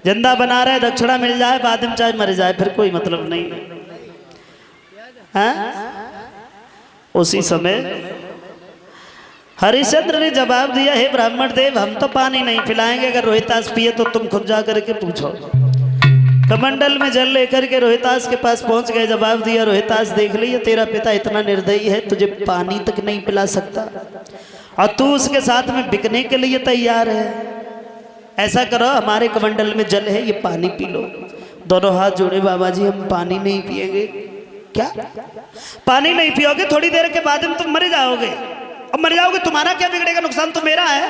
जिंदा बना रहे दक्षिणा मिल जाए, बाद में चाहे मर जाए, फिर कोई मतलब नहीं है। उसी समय हरिश्चंद्र ने जवाब दिया, हे ब्राह्मण देव हम तो पानी नहीं पिलाएंगे, अगर रोहितास पिए तो तुम खुद जा करके पूछो। कमंडल में जल लेकर के रोहितास के पास पहुंच गए। जवाब दिया रोहितास देख लिया तेरा पिता इतना निर्दयी है, तुझे पानी तक नहीं पिला सकता और तू उसके साथ में बिकने के लिए तैयार है। ऐसा करो हमारे कमंडल में जल है, ये पानी पी लो। दोनों हाथ जोड़े, बाबा जी हम पानी नहीं पिएंगे। क्या पानी नहीं पियोगे? थोड़ी देर के बाद में तुम मर जाओगे। अब मर जाओगे तुम्हारा क्या बिगड़ेगा, नुकसान तो मेरा है।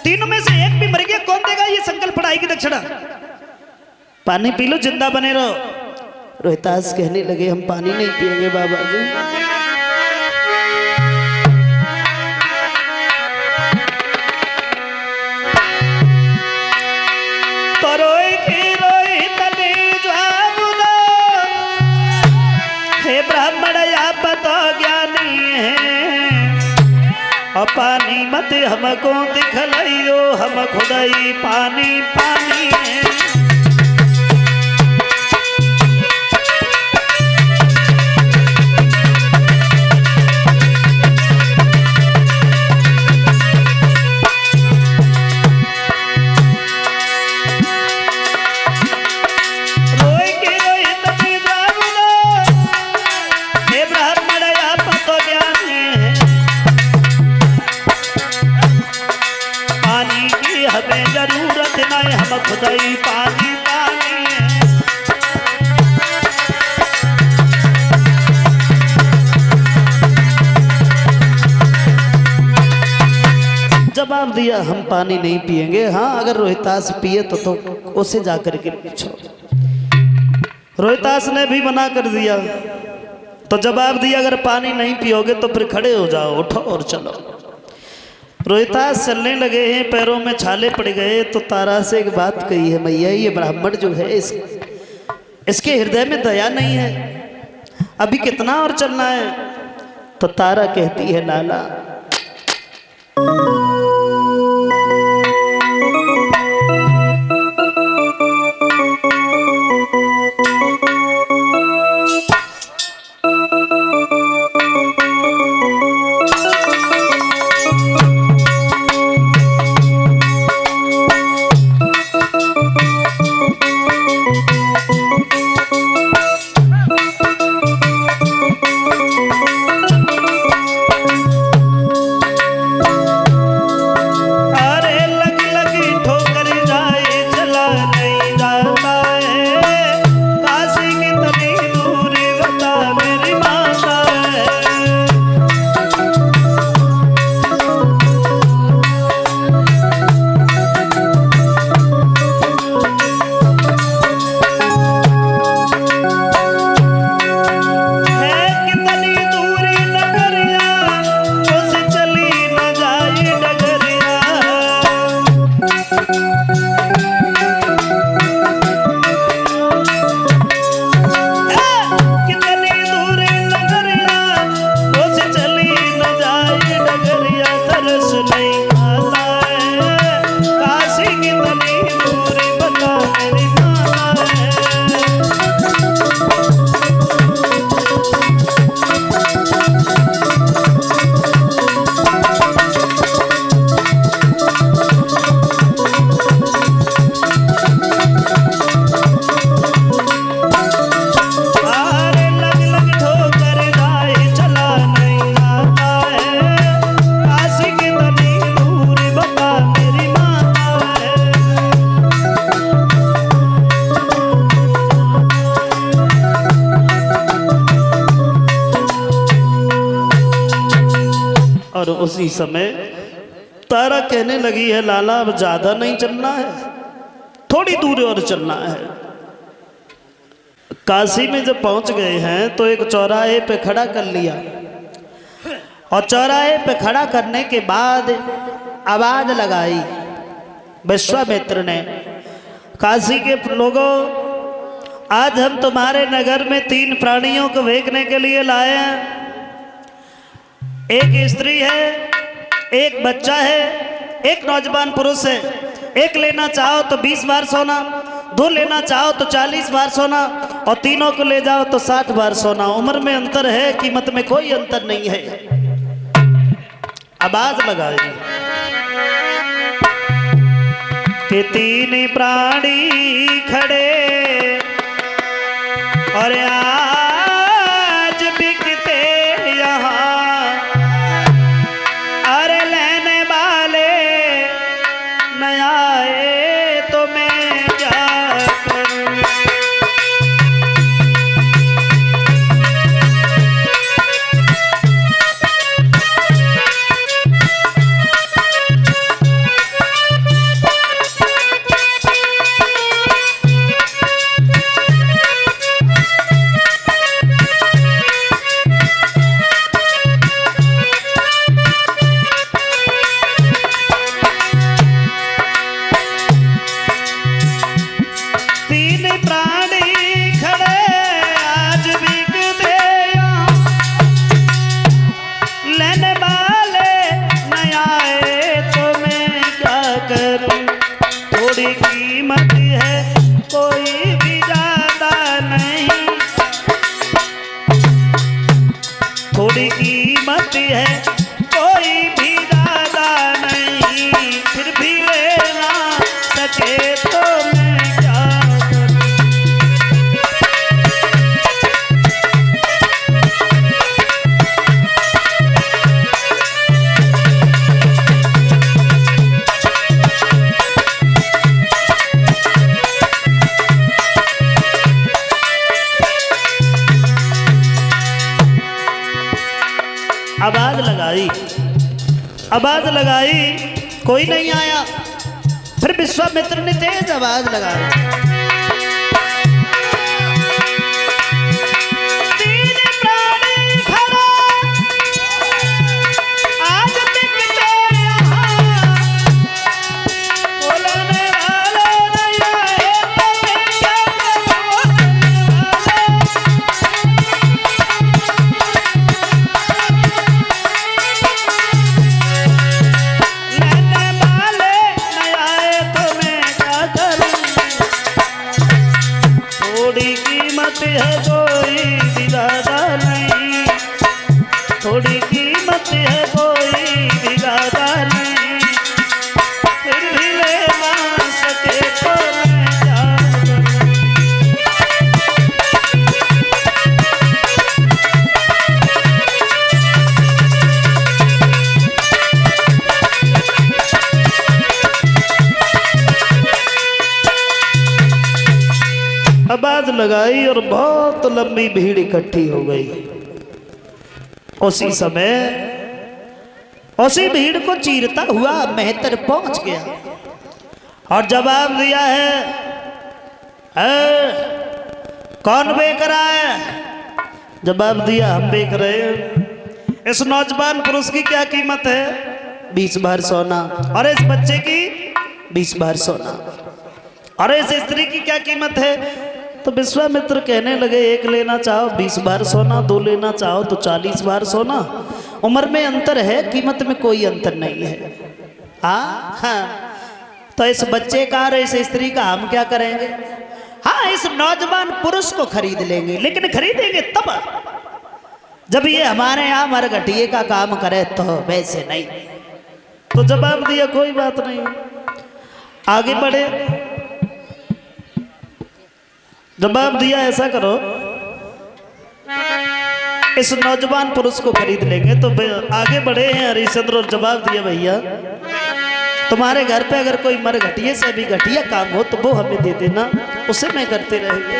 तीनों में से एक भी मर गया, कौन देगा ये संकल्प पढ़ाई की दक्षिणा? पानी पी लो, जिंदा बने रहो। रोहितास कहने लगे हम पानी नहीं पिएंगे बाबा जी। तो रोहित ने जवाब दो, हे ब्राह्मण आप तो ज्ञानी है, और पानी मत हमको दिखलाइयो, हम खुदाई पानी पानी है। खुदाई पानी पानी है। जवाब दिया हम पानी नहीं पिएंगे, हाँ अगर रोहितास पिए तो उसे जाकर के पूछो। रोहितास ने भी मना कर दिया तो जवाब दिया अगर पानी नहीं पियोगे तो फिर खड़े हो जाओ, उठो और चलो। रोहितास चलने लगे हैं, पैरों में छाले पड़ गए तो तारा से एक बात कही है, मैया ये ब्राह्मण जो है इसके हृदय में दया नहीं है, अभी कितना और चलना है? तो तारा कहती है लाला और उसी समय तारा कहने लगी है लाला अब ज्यादा नहीं चलना है, थोड़ी दूर और चलना है। काशी में जब पहुंच गए हैं तो एक चौराहे पे खड़ा कर लिया और चौराहे पे खड़ा करने के बाद आवाज लगाई विश्वामित्र ने, काशी के लोगों आज हम तुम्हारे नगर में 3 प्राणियों को देखने के लिए लाए हैं। एक स्त्री है, एक बच्चा है, एक नौजवान पुरुष है। एक लेना चाहो तो 20 बार सोना, 2 लेना चाहो तो 40 बार सोना और तीनों को ले जाओ तो 60 बार सोना। उम्र में अंतर है, कीमत में कोई अंतर नहीं है। आवाज लगाई कि 3 प्राणी खड़े और आज बिकते यहाँ, अरे लेने वाले न आए तो मैं क्या करूं। थोड़ी कीमत है कोई भी ज्यादा नहीं, थोड़ी कीमत है कोई भी ज्यादा नहीं, फिर भी लेना सके तो मैं क्या करूं। आवाज लगाई, कोई नहीं आया। फिर विश्वामित्र ने तेज आवाज लगाई, 3 प्राणी खड़े आज बिकते यहाँ, बोलने वाले नहीं आए तो मैं क्या करूं। थोड़ी कीमत है कोई भी ज्यादा नहीं, थोड़ी कीमत है कोई भी ज्यादा नहीं, फिर भी ले ना सके तो मैं क्या करूं। आवाज लगाई और बहुत लंबी भीड़ इकट्ठी हो गई। उसी समय उसी भीड़ को चीरता हुआ मेहतर पहुंच गया और जवाब दिया है, कौन बेच रहा है? जवाब दिया, हम बेच रहे हैं। इस नौजवान पुरुष की क्या कीमत है? 20 बार सोना। और इस बच्चे की 20 बार सोना। और इस स्त्री की क्या कीमत है? तो विश्वामित्र कहने लगे, एक लेना चाहो 20 बार सोना, 2 लेना चाहो तो 40 बार सोना। उम्र में अंतर है, कीमत में कोई अंतर नहीं है। हाँ, तो इस बच्चे का और इस स्त्री का हम क्या करेंगे? हाँ, इस नौजवान पुरुष को खरीद लेंगे, लेकिन खरीदेंगे तब जब ये हमारे यहाँ मरघटिये का काम करे, तो वैसे नहीं। तो जवाब दिया, कोई बात नहीं। आगे बढ़े, जवाब दिया, ऐसा करो, इस नौजवान पुरुष को खरीद लेंगे। तो आगे बढ़े हैं हरिश्चंद्र और जवाब दिया, भैया तुम्हारे घर पे अगर कोई मरघटिये से भी घटिया काम हो तो वो हमें दे देना, उसे मैं करते रहेंगे।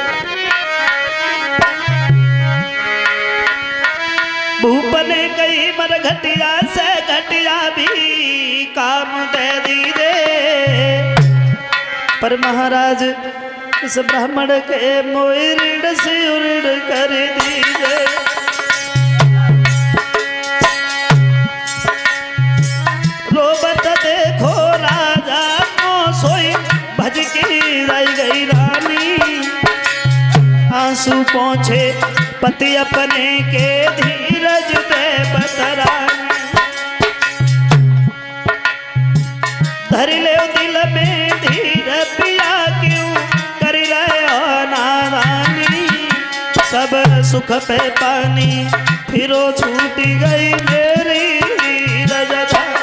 भूपने कही मर घटिया से घटिया भी काम दे दीजे। पर महाराज इस ब्राह्मण के मोई ऋण से ऋण कर दीजे। रोबत देखो राजा को सोई भज की रह गई रानी। आंसू पहुँचे पति अपने के धीरज दे बतरानी। धर ले दिल में धीर पिया क्यों कर रहे हो नादानी। सब सुख पे पानी फिरो छूट गई मेरी रजधानी।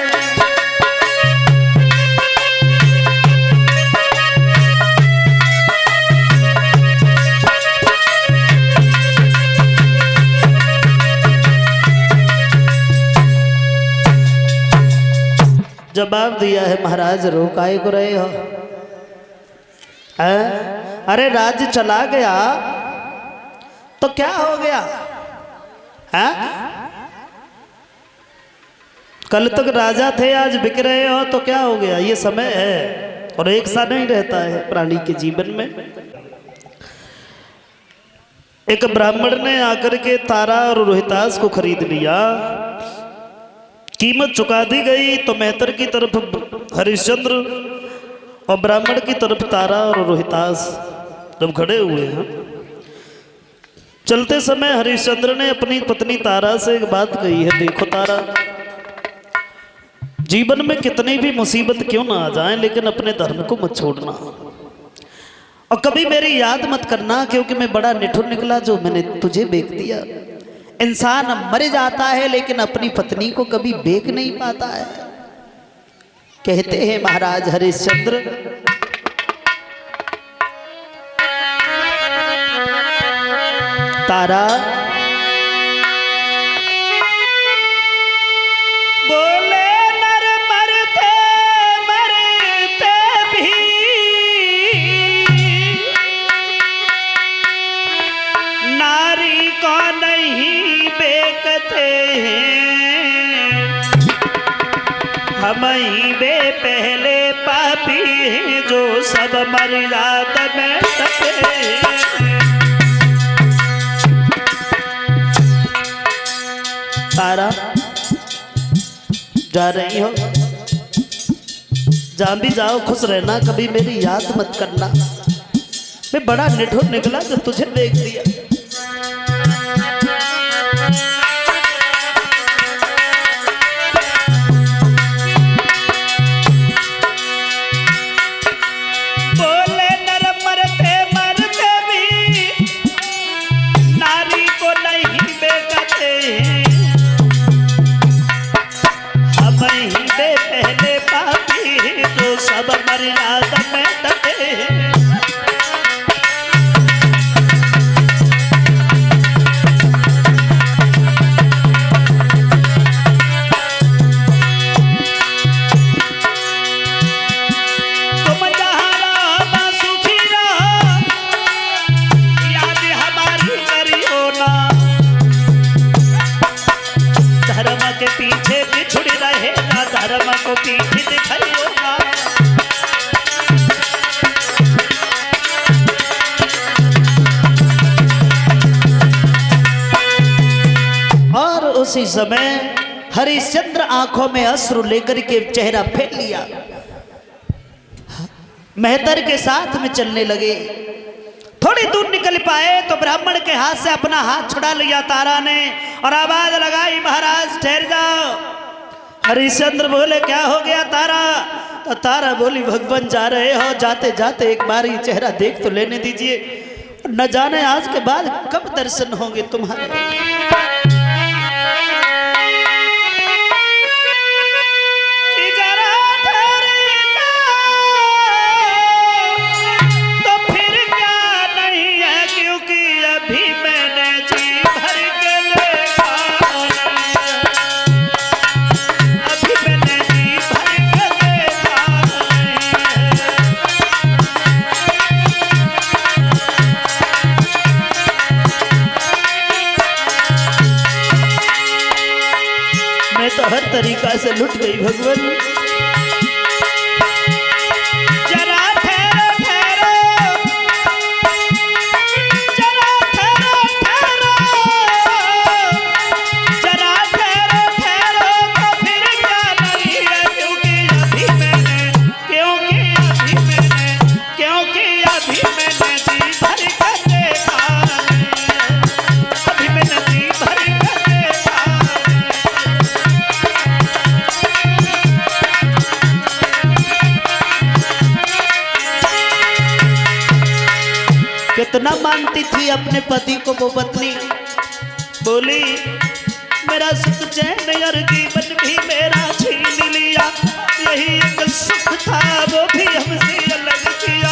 जवाब दिया है महाराज रो काहे को रहे हो? अरे राज्य चला गया तो क्या हो गया है? कल तक राजा थे आज बिक रहे हो तो क्या हो गया? ये समय है और एक सा नहीं रहता है प्राणी के जीवन में। एक ब्राह्मण ने आकर के तारा और रोहितास को खरीद लिया। कीमत चुका दी गई तो मेहतर की तरफ हरिश्चंद्र और ब्राह्मण की तरफ तारा और रोहितास जब खड़े हुए हैं। चलते समय हरिश्चंद्र ने अपनी पत्नी तारा से एक बात कही है, देखो तारा, जीवन में कितनी भी मुसीबत क्यों ना आ जाए लेकिन अपने धर्म को मत छोड़ना और कभी मेरी याद मत करना, क्योंकि मैं बड़ा निठुर निकला जो मैंने तुझे बेच दिया। इंसान मर जाता है लेकिन अपनी पत्नी को कभी बेच नहीं पाता है। कहते हैं महाराज हरिश्चंद्र, तारा बोले नर मरते मरते भी नारी को नहीं बेकते हैं। हम ही बे पहले पापी हैं जो सब मर्यादा में सके हैं। तारा जा रही हो, जहां भी जाओ खुश रहना, कभी मेरी याद मत करना। मैं बड़ा निठुर निकला जो तुझे देख दिया। बोले नर मरते मरते भी नारी को नहीं बेकते हैं। हम ही बे पहले पापी जो सब मर्यादा में डटे हैं। के पीछे बिछुड़ रहेगा, धर्म को पीठ दिखाइएगा। और उसी समय हरिश्चंद्र आंखों में अश्रु लेकर के चेहरा फेर लिया, मेहतर के साथ में चलने लगे। थोड़ी दूर निकल पाए तो ब्राह्मण के हाथ से अपना हाथ छुड़ा लिया तारा ने और आवाज लगाई, महाराज ठहर जाओ। हरिश्चंद्र बोले क्या हो गया तारा? तो तारा बोली भगवान जा रहे हो, जाते जाते एक बार ही चेहरा देख तो लेने दीजिए, न जाने आज के बाद कब दर्शन होंगे तुम्हारे। तरीका से लुट गई भगवान। कितना मानती थी अपने पति को वो पत्नी, बोली मेरा सुख चैन और जीवन भी मेरा छीन लिया, यही एक सुख था वो भी हमसे अलग किया।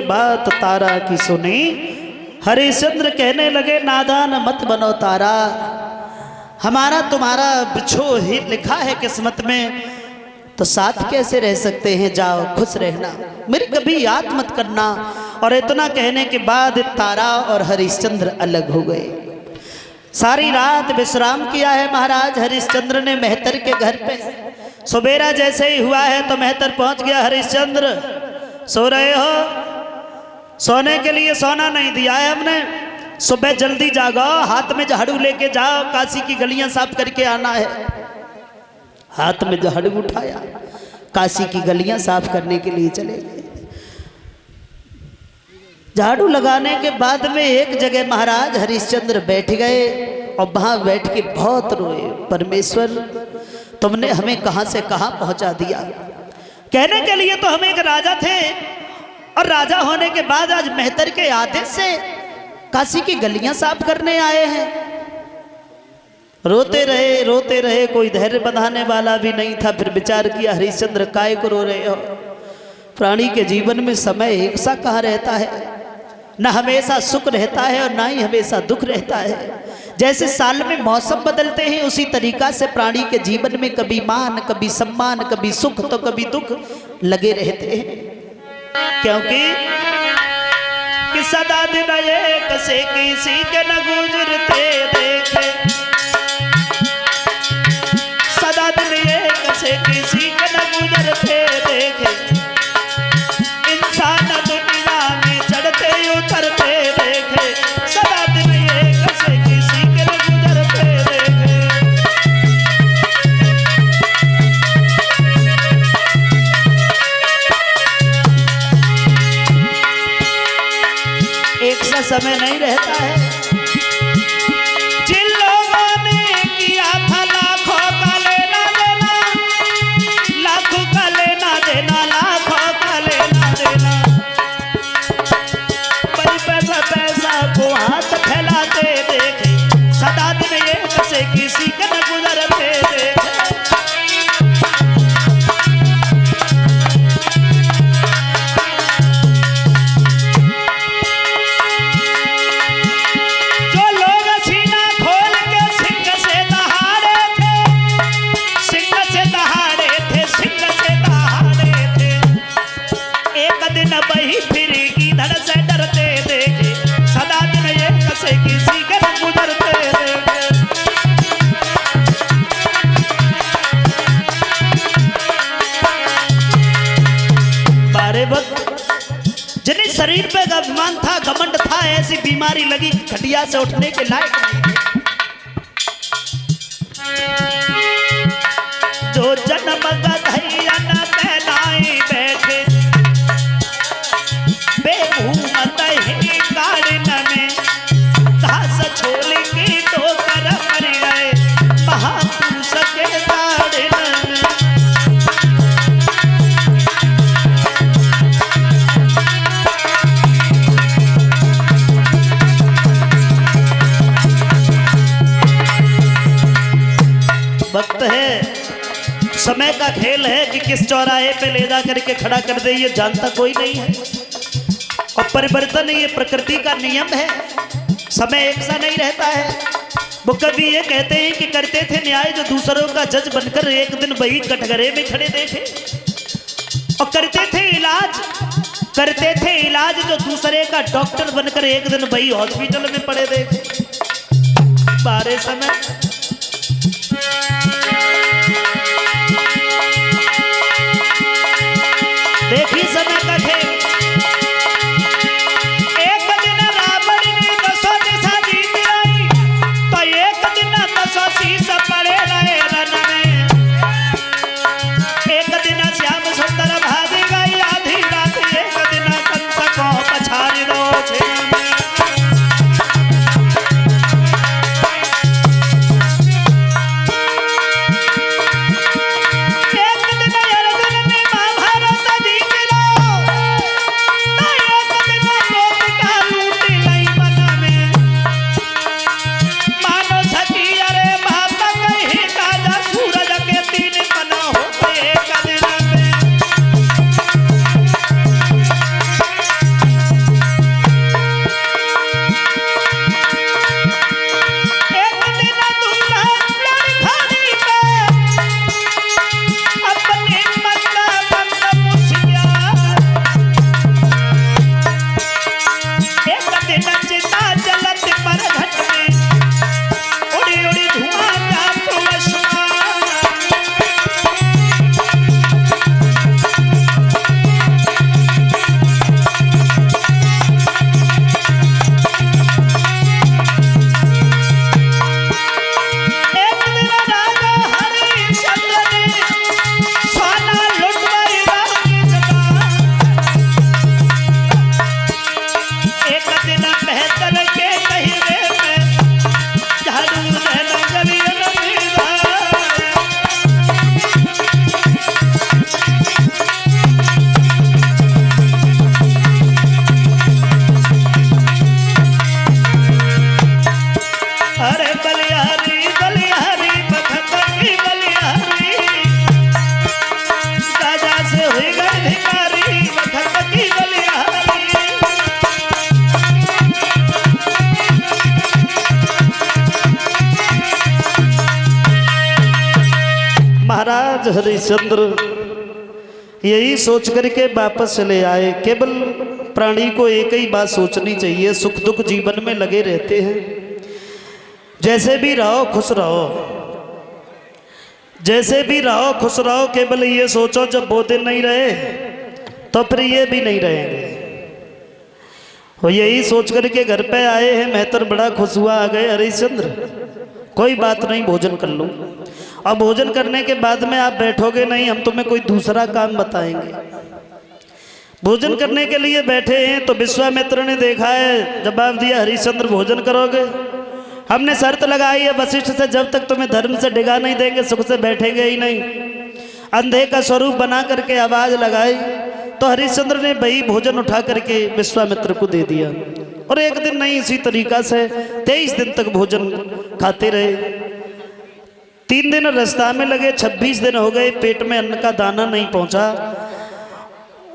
बात तारा की सुनी, हरिश्चंद्र कहने लगे नादान मत बनो तारा, हमारा तुम्हारा बिछो ही लिखा है किस्मत में, तो साथ कैसे रह सकते हैं, जाओ खुश रहना, मेरी कभी याद मत करना। और इतना कहने के बाद तारा और हरिश्चंद्र अलग हो गए। सारी रात विश्राम किया है महाराज हरिश्चंद्र ने मेहतर के घर पे। सुबेरा जैसे ही हुआ है तो मेहतर पहुंच गया। हरिश्चंद्र सो रहे हो? सोने के लिए सोना नहीं दिया है हमने, सुबह जल्दी जागो, हाथ में झाड़ू लेके जाओ, काशी की गलियां साफ करके आना है। हाथ में झाड़ू उठाया, काशी की गलियां साफ करने के लिए चले गए। झाड़ू लगाने के बाद में एक जगह महाराज हरिश्चंद्र बैठ गए और वहां बैठ के बहुत रोए, परमेश्वर तुमने हमें कहां से कहां पहुंचा दिया। कहने के लिए तो हम एक राजा थे और राजा होने के बाद आज मेहतर के आदेश से काशी की गलियां साफ करने आए हैं। रोते रहे, कोई धैर्य बंधाने वाला भी नहीं था। फिर विचार किया, हरिश्चंद्र काय को रो रहे हो? प्राणी के जीवन में समय एक सा कहाँ रहता है, न हमेशा सुख रहता है और ना ही हमेशा दुख रहता है। जैसे साल में मौसम बदलते हैं उसी तरीका से प्राणी के जीवन में कभी मान, कभी सम्मान, कभी सुख तो कभी दुख लगे रहते हैं। क्योंकि कि सदा दिन एक से किसी के न गुजरते देखे, सदा दिन एक से किसी के न गुजरते देखे, इंसान दुनिया में चढ़ते उतरते देखे, सदा दिन एक से किसी के न गुजरते देखे। एक सा समय नहीं रहता है। जिन लोगों ने किया था लाखों का लेना देना, लाखों का लेना देना, लाखों का लेना देना, पर पैसा को हाथ फैलाते देखे, सदा दिन एक से किसी के न गुजरते देखे। जिन्हें शरीर पे अभिमान था, घमंड था, ऐसी बीमारी लगी खटिया से उठने के लायक नहीं। जो जन्म गधैया न पहनाई बैठे, बेघूमत ही गार्डन में, घास छोल की ठोकर मर गए महापुरुष के गार्डन में। है, समय का खेल है कि किस चौराहे पे ले जा करके खड़ा कर दे, ये जानता कोई नहीं है। और परिवर्तन ये प्रकृति का नियम है, समय एक सा नहीं रहता है। वो कभी ये कहते हैं कि करते थे न्याय जो दूसरों का जज बनकर, एक दिन वही कटघरे में खड़े देखे। और करते थे इलाज जो दूसरे का डॉक्टर बनकर, एक दिन वही हॉस्पिटल में पड़े देखे। बारे समय देखी समय का खेल। एक दिन रावण ने 10 दिशा जीत लाई, तो एक दिन 10 शीश पड़े रहे रन में। एक दिन श्याम सुंदर भाग गई आधी रात, एक दिन कंस को पछाड़ दो छे। महाराज हरिश्चंद्र यही सोच करके वापस चले आए। केवल प्राणी को एक ही बात सोचनी चाहिए, सुख दुख जीवन में लगे रहते हैं, जैसे भी रहो खुश रहो, जैसे भी रहो खुश रहो। केवल ये सोचो जब वो दिन नहीं रहे तो फिर ये भी नहीं रहेंगे। वो यही सोच करके घर पे आए हैं। मेहतर बड़ा खुश हुआ, आ गए हरिश्चंद्र, कोई बात नहीं, भोजन कर लो। अब भोजन करने के बाद में आप बैठोगे नहीं, हम तुम्हें कोई दूसरा काम बताएंगे। भोजन करने के लिए बैठे हैं तो विश्वामित्र ने देखा है, जवाब दिया, हरिश्चंद्र भोजन करोगे? हमने शर्त लगाई है वशिष्ठ से, जब तक तुम्हें धर्म से डिगा नहीं देंगे सुख से बैठेंगे ही नहीं। अंधे का स्वरूप बना करके आवाज लगाई तो हरिश्चंद्र ने वही भोजन उठा करके विश्वामित्र को दे दिया। और एक दिन नहीं, इसी तरीका से 23 दिन तक भोजन खाते रहे। 3 दिन रास्ता में लगे, 26 दिन हो गए, पेट में अन्न का दाना नहीं पहुंचा।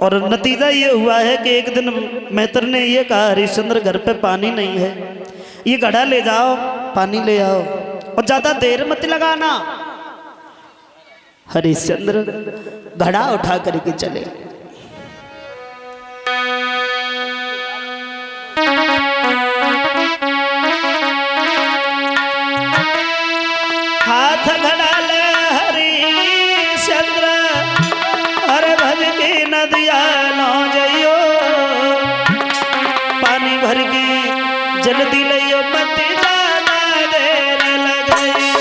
और नतीजा ये हुआ है कि एक दिन मेहतर ने ये कहा, हरिश्चंद्र घर पे पानी नहीं है, ये घड़ा ले जाओ, पानी ले आओ और ज्यादा देर मत लगाना। हरिश्चंद्र घड़ा उठा करके चले। हाथ घड़ा ले हरिश्चंद्र, अरे भज के नदिया लो जइयो, पानी भर के जल्दी लियो, मत ज्यादा देर लगाइयो।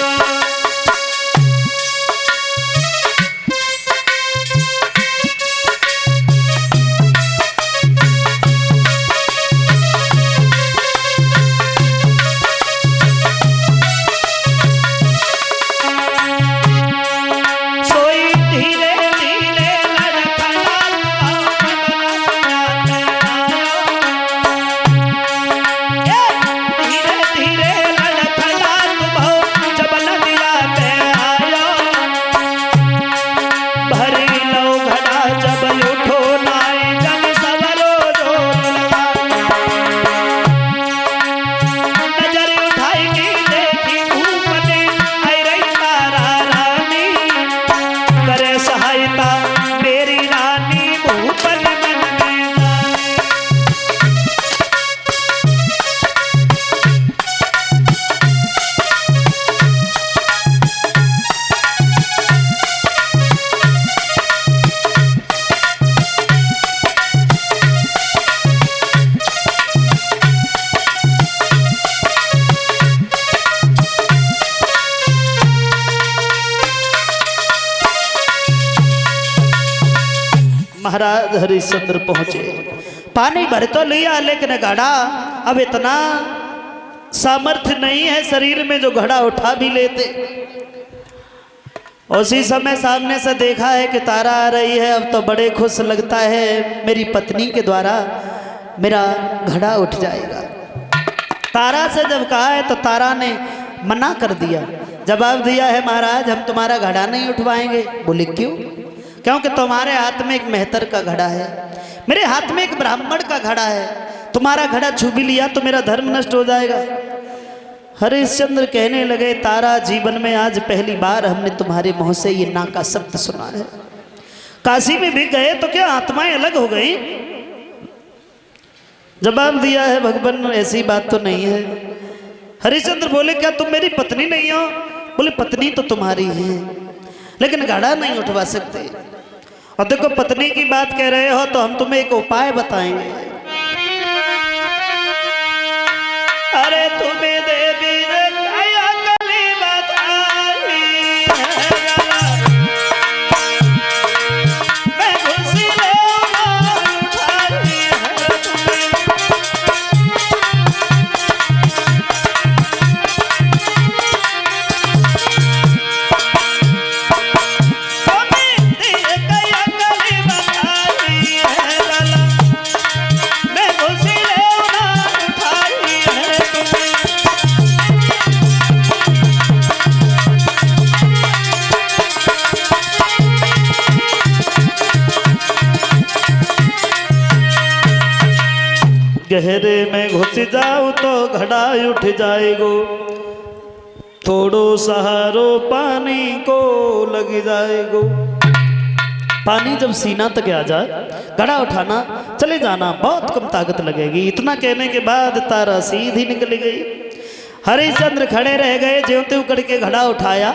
महाराज हरिश्चंद्र पहुंचे। पानी भर तो लिया लेकिन घड़ा अब इतना सामर्थ्य नहीं है शरीर में जो घड़ा उठा भी लेते। उसी समय सामने से देखा है कि तारा आ रही है। अब तो बड़े खुश लगता है, मेरी पत्नी के द्वारा मेरा घड़ा उठ जाएगा। तारा से जब कहा है तो तारा ने मना कर दिया, जवाब दिया है महाराज हम तुम्हारा घड़ा नहीं उठवाएंगे। बोले क्यों? क्योंकि तुम्हारे हाथ में एक मेहतर का घड़ा है, मेरे हाथ में एक ब्राह्मण का घड़ा है, तुम्हारा घड़ा छू भी लिया तो मेरा धर्म नष्ट हो जाएगा। हरिश्चंद्र कहने लगे तारा जीवन में आज पहली बार हमने तुम्हारे मुंह से ये ना का शब्द सुना है। काशी में भी गए तो क्या आत्माएं अलग हो गई? जवाब दिया है भगवान ऐसी बात तो नहीं है। हरिश्चंद्र बोले क्या तुम मेरी पत्नी नहीं हो? बोले पत्नी तो तुम्हारी है लेकिन घड़ा नहीं उठवा सकते। और देखो पत्नी की बात कह रहे हो तो हम तुम्हें एक उपाय बताएंगे। अरे तुम्हें देवी ने काया कली बताई मैं खुशी ले उठाई है गहरे में घुस जाऊं तो घड़ा उठ जाएगो, थोड़ो सहारो पानी को लग जाएगो। पानी जब सीना तक आ जाए घड़ा उठाना चले जाना, बहुत कम ताकत लगेगी। इतना कहने के बाद तारा सीधी निकल गई। हरिश्चंद्र खड़े रह गए, ज्यों त्यों करके घड़ा उठाया,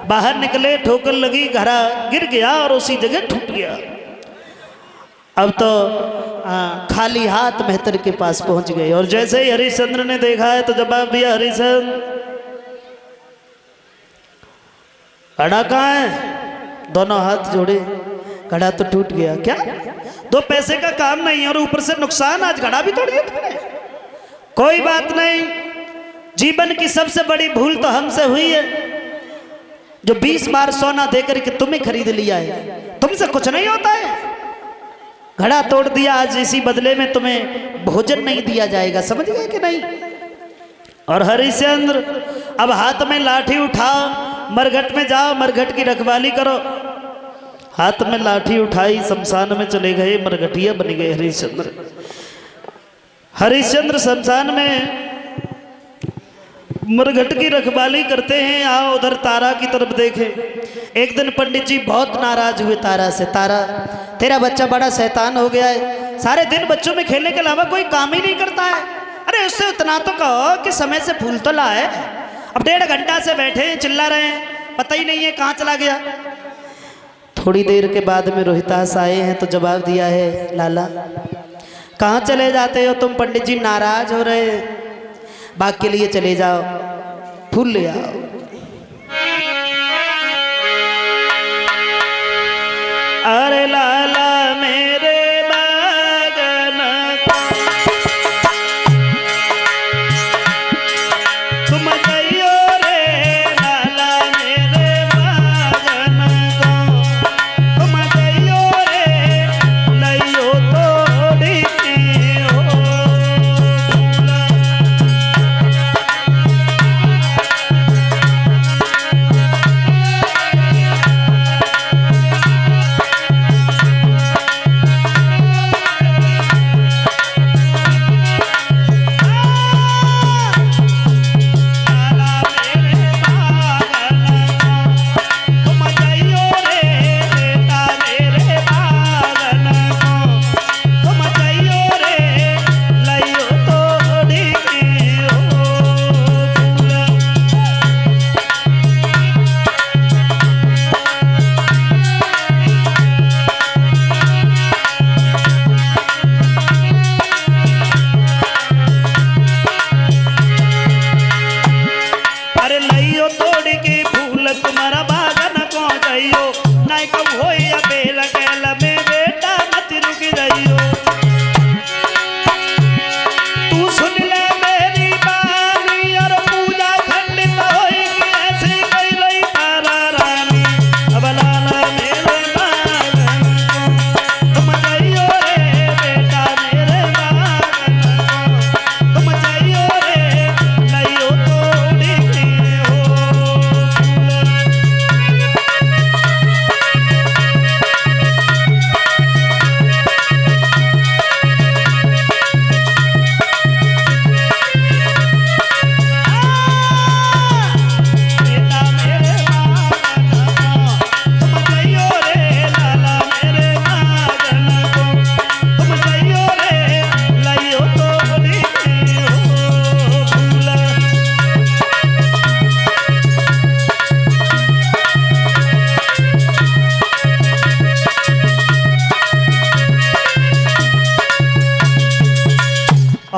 बाहर निकले, ठोकर लगी, घड़ा गिर गया और उसी जगह टूट गया। अब तो खाली हाथ मेहतर के पास पहुंच गए। और जैसे ही हरिश्चंद्र ने देखा है तो जवाब दिया हरिश्चंद्र घड़ा कहाँ है? दोनों हाथ जोड़े, घड़ा तो टूट गया। क्या 2 पैसे का काम नहीं और ऊपर से नुकसान, आज घड़ा भी तोड़ दिया तुमने। कोई बात नहीं, जीवन की सबसे बड़ी भूल तो हमसे हुई है जो 20 बार सोना देकर के तुम्हें खरीद लिया है। तुमसे कुछ नहीं होता है, घड़ा तोड़ दिया, आज इसी बदले में तुम्हें भोजन नहीं दिया जाएगा। समझ गए कि नहीं? और हरिश्चंद्र अब हाथ में लाठी उठाओ, मरघट में जाओ, मरघट की रखवाली करो। हाथ में लाठी उठाई, शमशान में चले गए, मरघटिया बन गए हरिश्चंद्र। हरिश्चंद्र शमशान में मरघट की रखवाली करते हैं। आओ उधर तारा की तरफ देखें। एक दिन पंडित जी बहुत नाराज हुए तारा से। तारा तेरा बच्चा बड़ा शैतान हो गया है, सारे दिन बच्चों में खेलने के अलावा कोई काम ही नहीं करता है। अरे उससे उतना तो कहो कि समय से फूल तो लाए। अब 1.5 घंटा से बैठे हैं, चिल्ला रहे हैं, पता ही नहीं है कहाँ चला गया। थोड़ी देर के बाद में रोहितास आए हैं तो जवाब दिया है लाला कहाँ चले जाते हो तुम? पंडित जी नाराज हो रहे हैं, बाग के लिए चले जाओ, फूल ले आओ। अरे लाला मेरे बागन तुम गइयो रे, लाला मेरे बागन तुम गइयो रे, लइयो तोड़ी हो।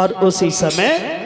और उसी समय